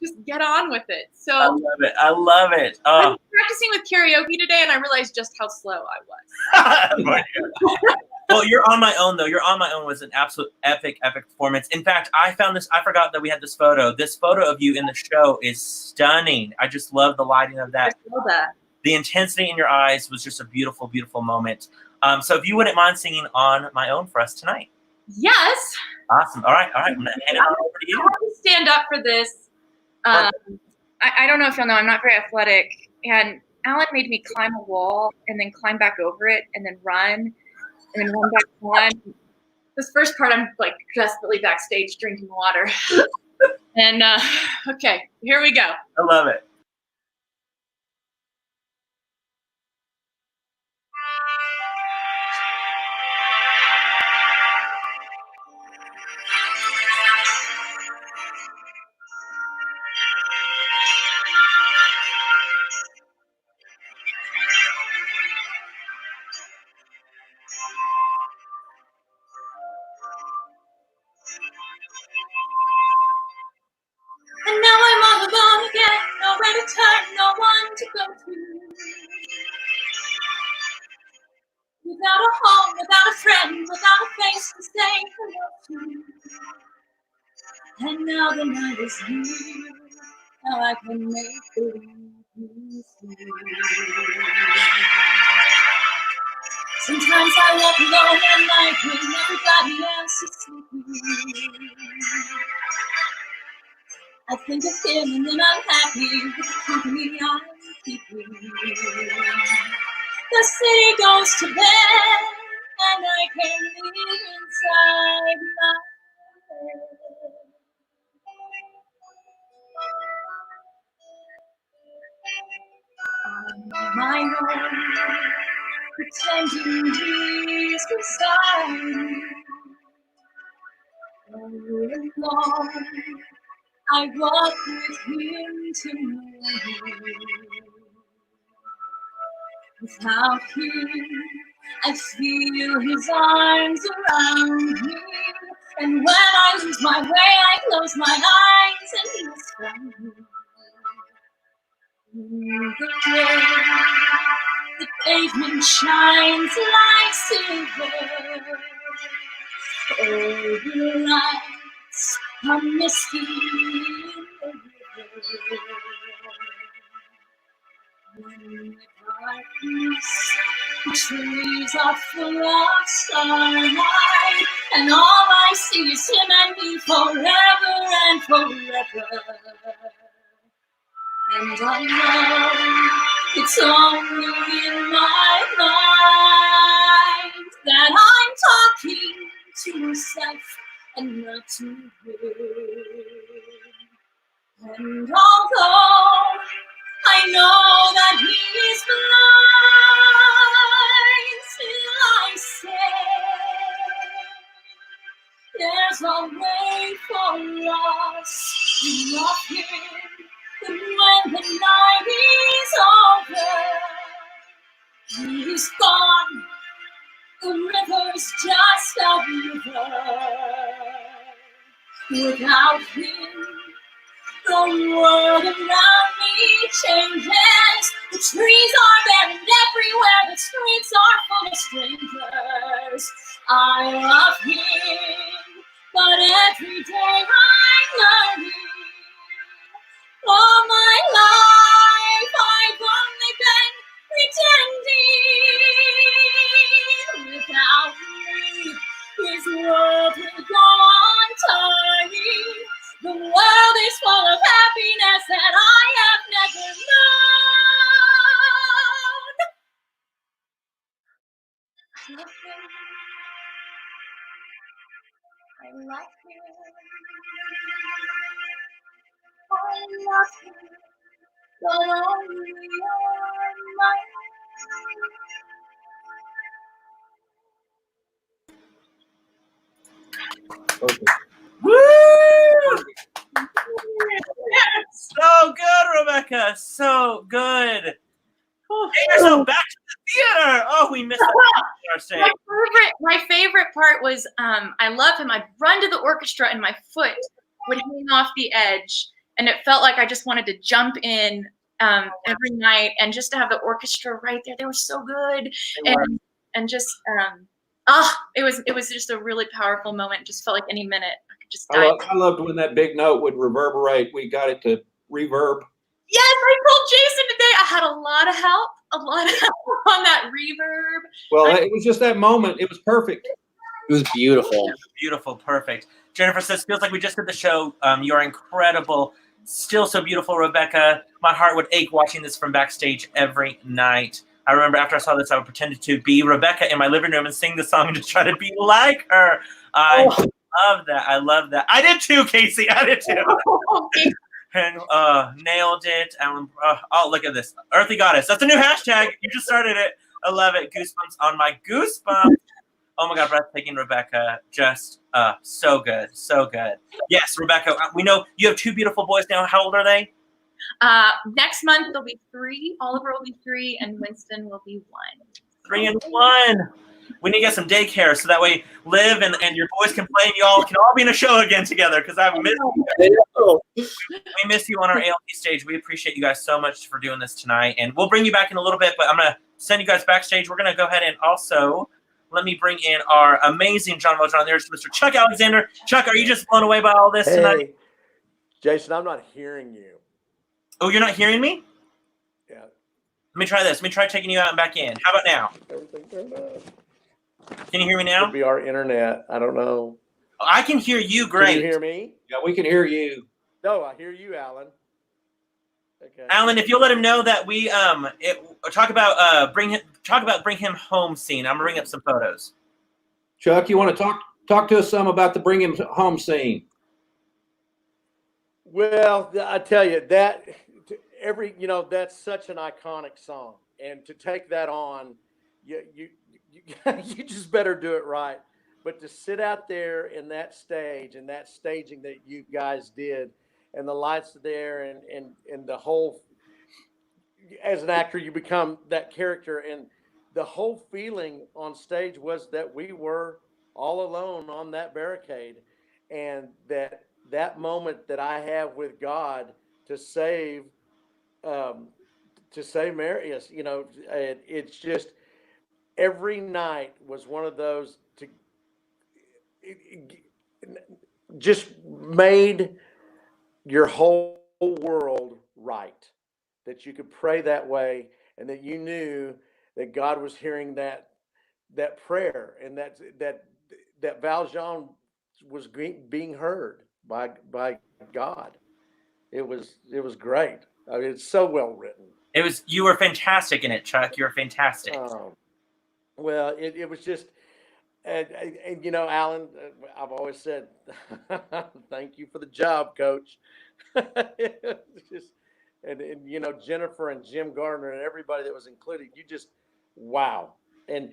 just get on with it. So I love it. I love it. I was practicing with karaoke today, and I realized just how slow I was. Well, You're on My Own, though. You're on My Own was an absolute epic performance. In fact, I found this. I forgot that we had this photo. This photo of you in the show is stunning. I just love the lighting of that. I love that. The intensity in your eyes was just a beautiful, beautiful moment. So if you wouldn't mind singing On My Own for us tonight. Yes. Awesome. All right. I'm going to hand it over to you. I have to stand up for this. I don't know if y'all know, I'm not very athletic. And Alan made me climb a wall and then climb back over it and then run and then run back on. This first part, I'm like desperately backstage drinking water. And okay, here we go. I love it. And now I'm all alone again, nowhere to turn, no one to go to. Without a home, without a friend, without a face to say hello to. And now the night is here, now I can make believe he's here. Sometimes I walk alone at night when everybody else is sleeping. I think of him and then I'm happy with the company I'm keeping. The city goes to bed and I can live inside my head. On my own, pretending he's beside me. All alone, I walk with him to know you. Without him, I feel his arms around me. And when I lose my way, I close my eyes and he's from me. In the rain, the pavement shines like silver. All the lights are misty in the river. In the darkness, the trees are full of starlight, and all I see is him and me forever and forever. And I know it's only in my mind that I'm talking to myself and not to him. And although I know that he is blind, still I say there's a way for us to love him. And when the night is over, he's gone. The river's just a river. Without him, the world around me changes. The trees are barren everywhere. The streets are full of strangers. I love him, but every day I'm learning. All my life I've only been pretending. Without me, his world will go on turning. The world is full of happiness that I have never known. I love him. I love him. I love him. But only on my Woo! So good, Rebecca. So good. Get yourself back to the theater. Oh, we missed our stage. My favorite part was I love him. I'd run to the orchestra and my foot would hang off the edge, and it felt like I just wanted to jump in every night and just to have the orchestra right there. They were so good, and just it was just a really powerful moment. It just felt like any minute I could just dive. I loved when that big note would reverberate. We got it to reverb. Yes, I told Jason today I had a lot of help on that reverb. Well, it was just that moment. It was perfect. It was beautiful. Beautiful, perfect. Jennifer says, feels like we just did the show. You are incredible. Still so beautiful, Rebecca. My heart would ache watching this from backstage every night. I remember after I saw this, I would pretend to be Rebecca in my living room and sing the song and just try to be like her. I love that. I love that. I did too, Casey. I did too. And nailed it. Alan, oh, look at this. Earthly Goddess. That's a new hashtag. You just started it. I love it. Goosebumps on my goosebumps. Oh my God, breathtaking, Rebecca. Just so good. So good. Yes, Rebecca, we know you have two beautiful boys now. How old are they? Next month, they'll be 3. Oliver will be 3, and Winston will be 1. 3 and 1. We need to get some daycare so that way Liv and your boys can play and you all can all be in a show again together because I've missed you. We miss you on our ALT stage. We appreciate you guys so much for doing this tonight. And we'll bring you back in a little bit, but I'm going to send you guys backstage. We're going to go ahead and also let me bring in our amazing John Mojon. There's Mr. Chuck Alexander. Chuck, are you just blown away by all this tonight? Jason, I'm not hearing you. Oh, you're not hearing me? Yeah. Let me try this. Let me try taking you out and back in. How about now? Everything turned up. Can you hear me now? Could be our internet. I don't know. I can hear you great. Can you hear me? Yeah, we can hear you. No, I hear you, Alan. Okay. Alan, if you'll let him know that we talk about bring him home scene. I'm gonna bring up some photos. Chuck, you want to talk to us some about the bring him home scene? Well, I tell you that that's such an iconic song, and to take that on, you just better do it right. But to sit out there in that stage and that staging that you guys did, and the lights are there, and the whole, as an actor, you become that character, and the whole feeling on stage was that we were all alone on that barricade, and that moment that I have with God to save Marius, it's just every night was one of those just made your whole world right, that you could pray that way and that you knew that God was hearing that prayer, and that Valjean was being heard by God. It was great. I mean, it's so well written. You were fantastic in it, Chuck. You were fantastic. Well, it was just, and Alan, I've always said, thank you for the job, Coach. It's just, and Jennifer and Jim Gardner and everybody that was included, you just, wow. And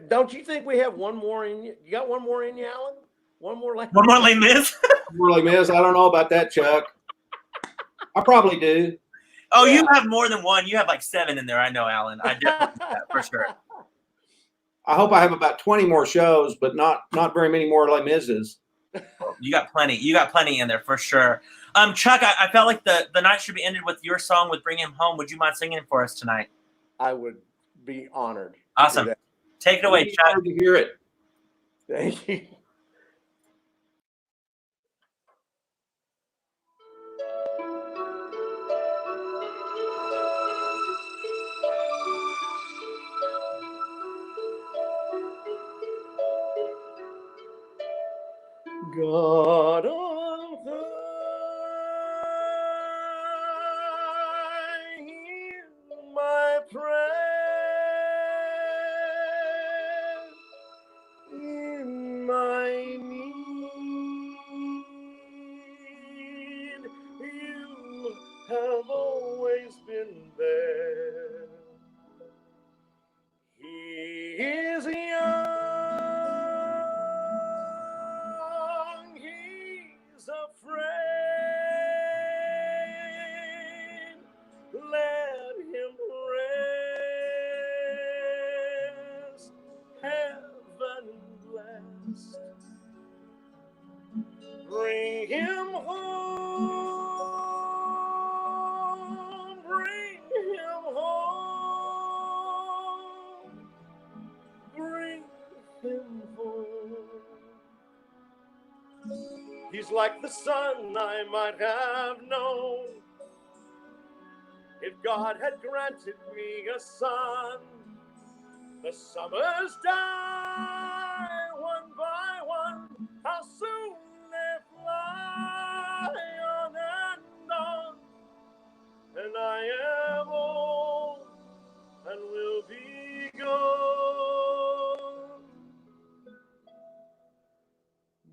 don't you think we have one more in you? You got one more in you, Alan? One more Les Mis? More Les Mis? I don't know about that, Chuck. I probably do. Oh, yeah. You have more than one. You have like 7 in there. I know, Alan. I definitely do that for sure. I hope I have about 20 more shows, but not very many more Les Mises. You got plenty. You got plenty in there for sure. Chuck, I felt like the night should be ended with your song with Bring Him Home. Would you mind singing it for us tonight? I would be honored. Awesome. Take it away, Chuck. Glad to hear it. Thank you. God of the hear my prayer in my need. You have always been She's like the sun I might have known if God had granted me a son. The summers die one by one. How soon they fly on and on. And I am old and will be gone.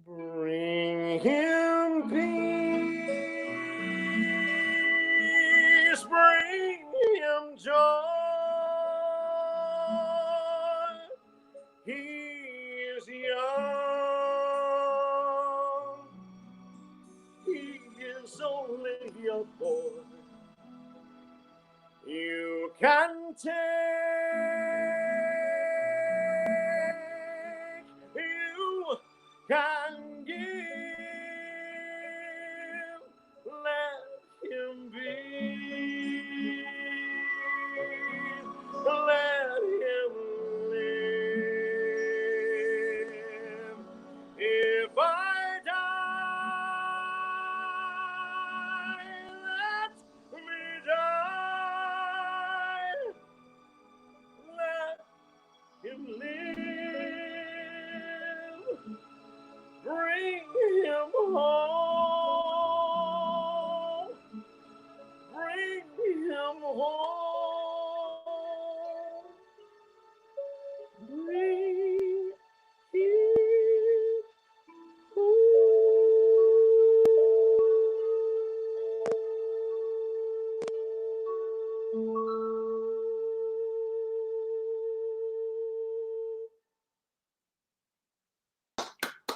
Bring him peace, bring him joy. He is young, he is only a boy. You can take, you can give, let him be, let him live. If I die, let me die, let him live. Bring him home. Bring him home. Bring him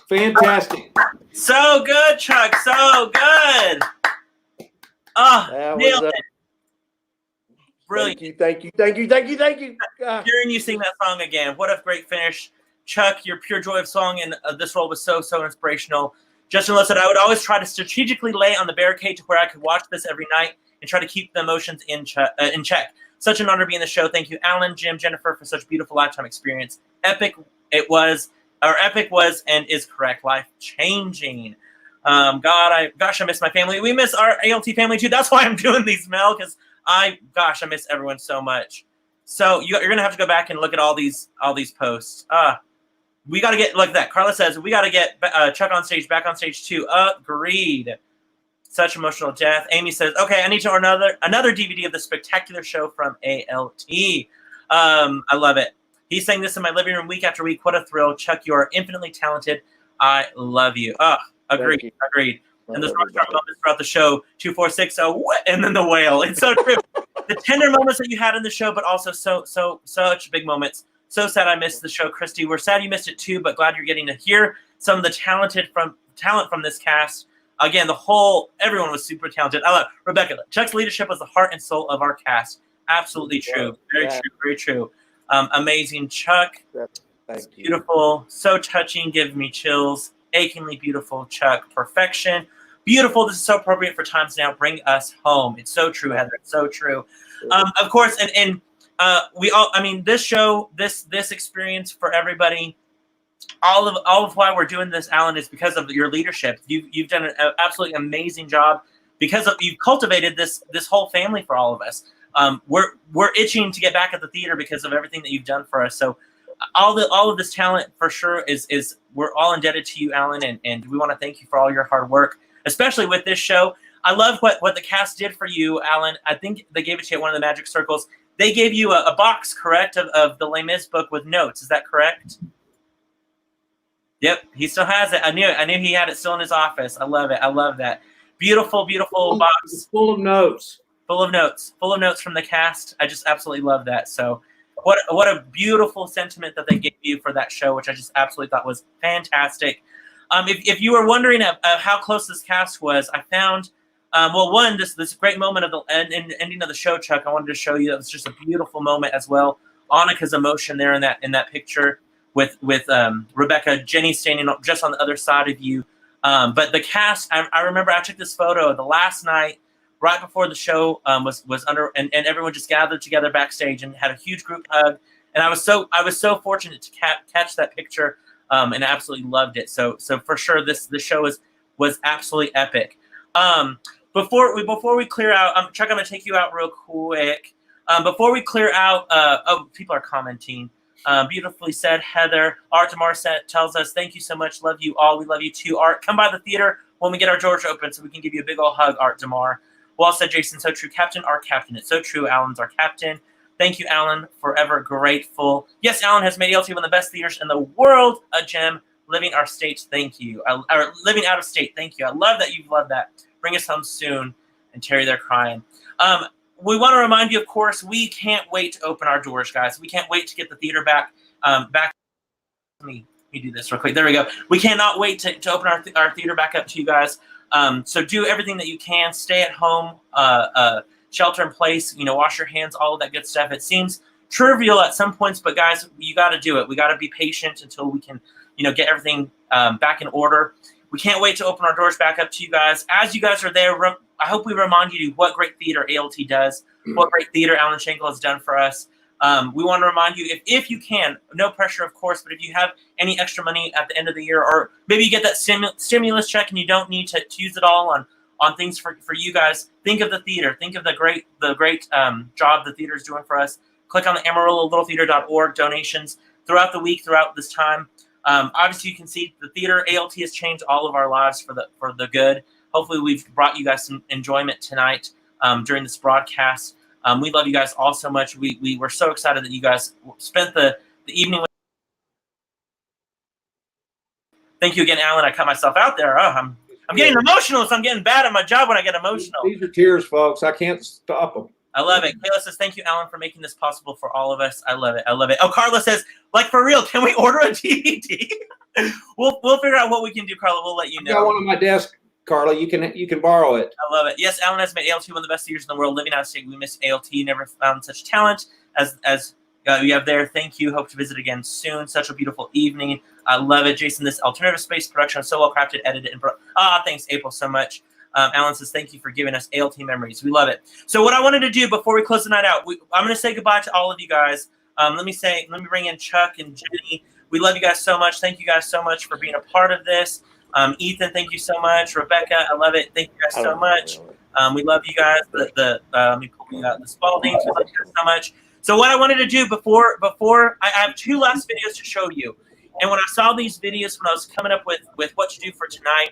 Fantastic. So good, Chuck. So good. That Nailed was, it. Brilliant. Thank you. Hearing you sing that song again, what a great finish. Chuck, your pure joy of song in this role was so inspirational. Justin Love said, I would always try to strategically lay on the barricade to where I could watch this every night and try to keep the emotions in check. Such an honor to be in the show. Thank you, Alan, Jim, Jennifer, for such a beautiful lifetime experience. Epic was and is correct. Life-changing. I miss my family. We miss our ALT family too. That's why I'm doing these, Mel, because I miss everyone so much. So you're gonna have to go back and look at all these posts. We got to get, like that. Carla says, we got to get Chuck on stage, back on stage too. Agreed. Such emotional death. Amy says, okay, I need to order another DVD of the spectacular show from ALT. I love it. He's saying this in my living room week after week. What a thrill. Chuck, you are infinitely talented. I love you. Agreed. And there's rockstar moments throughout the show. 2460, and then the whale. It's so true. The tender moments that you had in the show, but also such big moments. So sad I missed the show, Christy. We're sad you missed it too, but glad you're getting to hear some of the talent from this cast. Again, everyone was super talented. I love Rebecca. Chuck's leadership was the heart and soul of our cast. Absolutely true. Very true. Amazing, Chuck. Thank you. Beautiful. So touching. Give me chills. Achingly beautiful, Chuck. Perfection. Beautiful. This is so appropriate for times now. Bring us home. It's so true, Heather. It's so true. Of course, and we all. I mean, this show, this experience for everybody. All of why we're doing this, Alan, is because of your leadership. You've done an absolutely amazing job because you've cultivated this whole family for all of us. We're itching to get back at the theater because of everything that you've done for us. So all of this talent for sure is we're all indebted to you, Alan, and we want to thank you for all your hard work, especially with this show. I love what the cast did for you, Alan. I think they gave it to you at one of the Magic Circles. They gave you a box, correct, of the Les Mis book with notes. Is that correct? Yep, he still has it. I knew he had it still in his office. I love it. I love that. Beautiful box. Full of notes. Full of notes from the cast. I just absolutely love that. So what a beautiful sentiment that they gave you for that show, which I just absolutely thought was fantastic. If you were wondering how close this cast was, I found, this great moment of the ending of the show, Chuck. I wanted to show you that was just a beautiful moment as well. Annika's emotion there in that picture with Rebecca, Jenny standing up just on the other side of you. But the cast, I remember I took this photo the last night, right before the show was under, and everyone just gathered together backstage and had a huge group hug. And I was so fortunate to catch that picture and absolutely loved it. So for sure, the show was was absolutely epic. Before we clear out, Chuck, I'm gonna take you out real quick. Before we clear out, people are commenting. Beautifully said, Heather. Art DeMar tells us, thank you so much. Love you all. We love you too. Art, come by the theater when we get our doors open so we can give you a big old hug, Art DeMar. Well said, Jason. So true. Captain, our captain. It's so true. Alan's our captain. Thank you, Alan. Forever grateful. Yes, Alan has made ALT one of the best theaters in the world. A gem. Living our state. Thank you. Or living out of state. Thank you. I love that you've loved that. Bring us home soon. And Terry, they're crying. We want to remind you, of course, we can't wait to open our doors, guys. We can't wait to get the theater back. Let me do this real quick. There we go. We cannot wait to open our theater back up to you guys. So do everything that you can. Stay at home. Shelter in place. Wash your hands. All of that good stuff. It seems trivial at some points, but guys, you got to do it. We got to be patient until we can, get everything back in order. We can't wait to open our doors back up to you guys. As you guys are there, I hope we remind you what great theater ALT does, what great theater Alan Schenkel has done for us. We want to remind you, if you can, no pressure, of course, but if you have any extra money at the end of the year, or maybe you get that stimulus check and you don't need to use it all on things for you guys, think of the theater. Think of the great job the theater is doing for us. Click on the AmarilloLittleTheater.org donations throughout the week, throughout this time. Obviously, you can see the theater ALT has changed all of our lives for the good. Hopefully, we've brought you guys some enjoyment tonight during this broadcast. We love you guys all so much. We were so excited that you guys spent the evening with. Thank you again, Alan. I cut myself out there. Oh, I'm getting emotional, so I'm getting bad at my job when I get emotional. These are tears, folks. I can't stop them. I love it. Kayla says, thank you, Alan, for making this possible for all of us. I love it. I love it. Oh, Carla says, like, for real, can we order a DVD? We'll figure out what we can do, Carla. We'll let you know. I got one on my desk, Carla. You can borrow it. I love it. Yes, Alan has made ALT one of the best theaters in the world. Living out of state, we miss ALT. Never found such talent as you have there. Thank you. Hope to visit again soon. Such a beautiful evening. I love it, Jason. This alternative space production is so well crafted, edited, and thanks, April, so much. Alan says, thank you for giving us ALT memories. We love it. So what I wanted to do before we close the night out, I'm going to say goodbye to all of you guys. Let me bring in Chuck and Jenny. We love you guys so much. Thank you guys so much for being a part of this. Ethan, thank you so much. Rebecca, I love it. Thank you guys so much. We love you guys. The Spaldings, we love you guys so much. So what I wanted to do before I have two last videos to show you. And when I saw these videos, when I was coming up with what to do for tonight,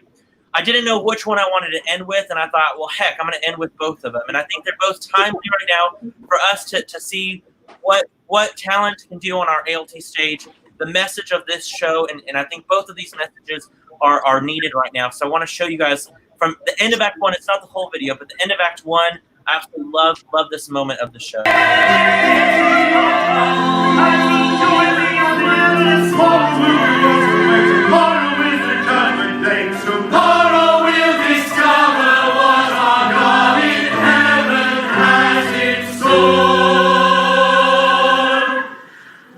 I didn't know which one I wanted to end with, and I thought, well, heck, I'm going to end with both of them. And I think they're both timely right now for us to see what talent can do on our ALT stage, the message of this show, and I think both of these messages are needed right now. So I want to show you guys from the end of Act 1. It's not the whole video, but the end of Act 1. I absolutely love this moment of the show. Tomorrow we'll discover what our God in heaven has in store.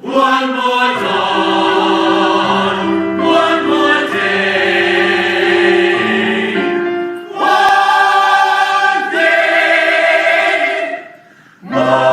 One more dawn, one more day, one day more.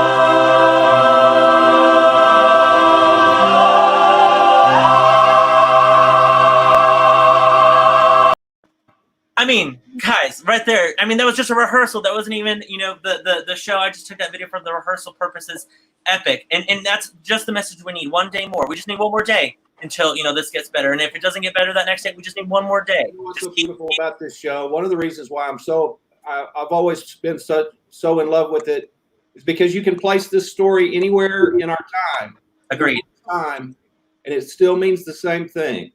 I mean, guys, right there. I mean, that was just a rehearsal. That wasn't even, the show. I just took that video for the rehearsal purposes. Epic. And that's just the message we need. One day more. We just need one more day until, this gets better. And if it doesn't get better that next day, we just need one more day. What's so beautiful about this show, one of the reasons why I've always been so in love with it is because you can place this story anywhere in our time. Agreed. And it still means the same thing.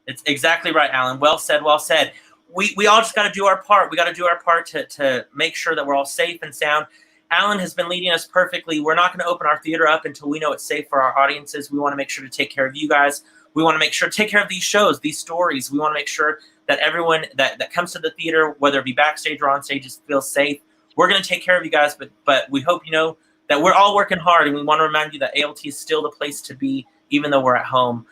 It's exactly right, Alan. Well said, well said. We all just got to do our part. We got to do our part to make sure that we're all safe and sound. Alan has been leading us perfectly. We're not going to open our theater up until we know it's safe for our audiences. We want to make sure to take care of you guys. We want to make sure to take care of these shows, these stories. We want to make sure that everyone that comes to the theater, whether it be backstage or on stage, feels safe. We're going to take care of you guys, but we hope you know that we're all working hard, and we want to remind you that ALT is still the place to be, even though we're at home.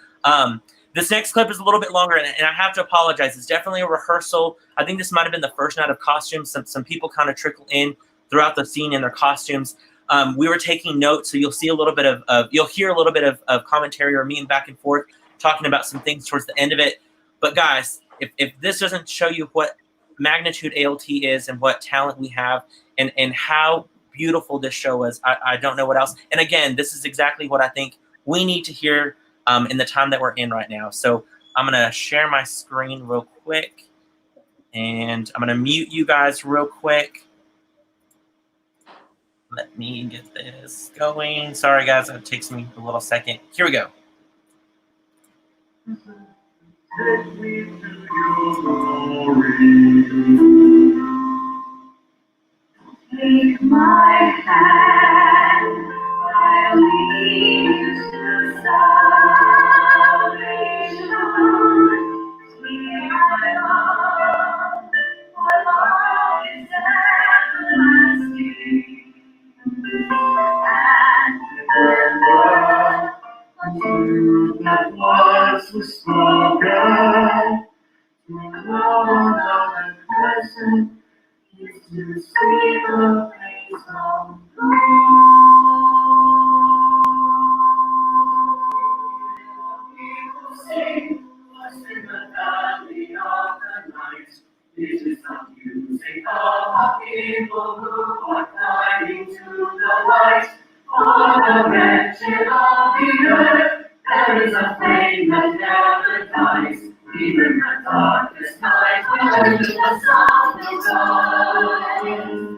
This next clip is a little bit longer, and I have to apologize. It's definitely a rehearsal. I think this might have been the first night of costumes. Some people kind of trickle in throughout the scene in their costumes. We were taking notes, so you'll see a little bit you'll hear a little bit of commentary or me back and forth talking about some things towards the end of it. But guys, if this doesn't show you what magnitude ALT is and what talent we have and how beautiful this show was, I don't know what else. And again, this is exactly what I think we need to hear in the time that we're in right now. So I'm going to share my screen real quick, and I'm going to mute you guys real quick. Let me get this going. Sorry, guys, it takes me a little second. Here we go. Take me to your glory. Take my hand, I'll lead you to salvation. Sweet my love is everlasting. And remember the truth that was spoken. To know the present is to see the face of God. People sing, what's in the valley of the night? This is the music of a people who are climbing to the light. For the wretched of the earth, there is a flame that never dies. Even the darkest night will hear the sound of God.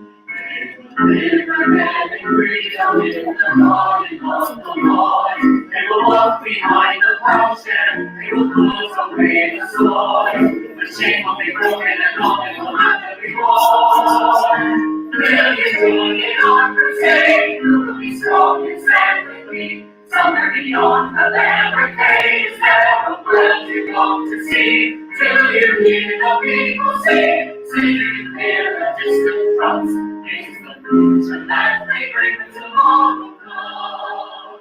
Liberating freedom in the garden of the Lord. They will walk behind the mountain. They will close away the sword. The shame will be broken and all will have to be born. Will you join in our crusade? We'll be strong and stand with me. Somewhere beyond the barricades, there a world you long to see. Till you hear the people sing, till you hear the distant drums. It's the future that they bring tomorrow comes.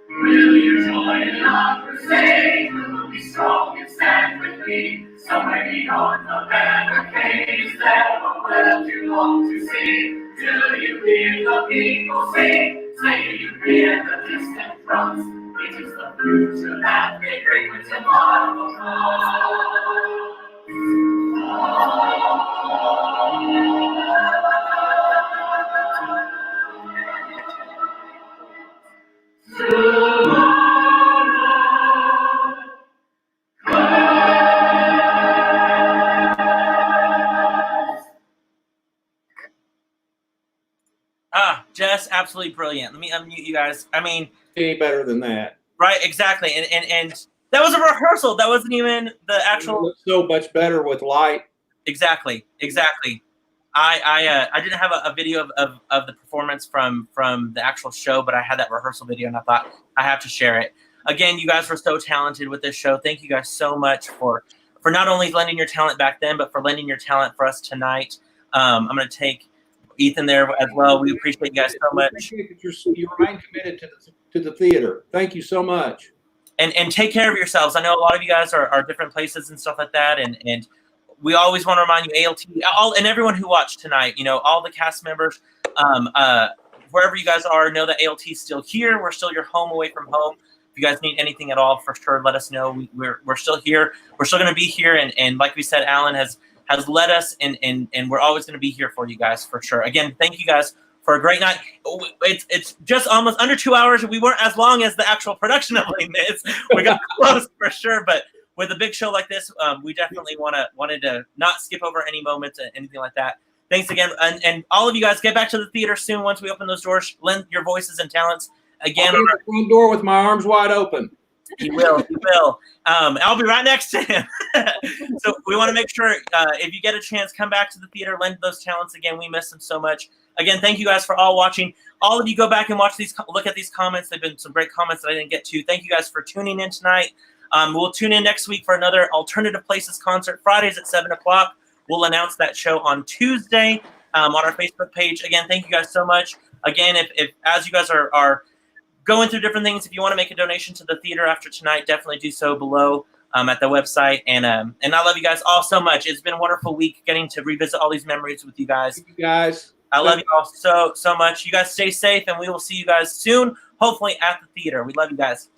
Will you join in our crusade? We'll be strong and stand with me. Somewhere beyond the barricades, there a world you long to see. Till you hear the people sing. Till you hear the distant drums, it is the future that they bring when tomorrow comes. Jess, absolutely brilliant. Let me unmute you guys. I mean, any better than that? Right, exactly. And that was a rehearsal. That wasn't even the actual. It looks so much better with light. Exactly. I didn't have a video of the performance from the actual show, but I had that rehearsal video, and I thought I have to share it. Again, you guys were so talented with this show. Thank you guys so much for not only lending your talent back then, but for lending your talent for us tonight. I'm going to take Ethan there as well. We appreciate you guys so much. You remain committed to the theater. Thank you so much. And take care of yourselves. I know a lot of you guys are different places and stuff like that, and we always want to remind you, ALT, and everyone who watched tonight, all the cast members, wherever you guys are, know that ALT is still here. We're still your home away from home. If you guys need anything at all, for sure, let us know. We're still here. We're still going to be here, and like we said, Alan has led us, and we're always going to be here for you guys, for sure. Again, thank you guys for a great night. It's just almost under 2 hours. We weren't as long as the actual production of Les Mis. We got close for sure, but with a big show like this, we definitely wanted to not skip over any moments and anything like that. Thanks again, and all of you guys, get back to the theater soon once we open those doors. Lend your voices and talents again. I'll be at the front door with my arms wide open. He will. I'll be right next to him. So we want to make sure if you get a chance, come back to the theater, lend those talents again. We miss them so much. Again, thank you guys for all watching. All of you go back and look at these comments. They've been some great comments that I didn't get to. Thank you guys for tuning in tonight. We'll tune in next week for another Alternative Places concert, Fridays at 7 o'clock. We'll announce that show on Tuesday on our Facebook page. Again, thank you guys so much. Again, if as you guys are going through different things, if you want to make a donation to the theater after tonight, definitely do so below at the website. And I love you guys all so much. It's been a wonderful week getting to revisit all these memories with you guys. Thank you guys. I love you all so much. You guys stay safe, and we will see you guys soon, hopefully at the theater. We love you guys.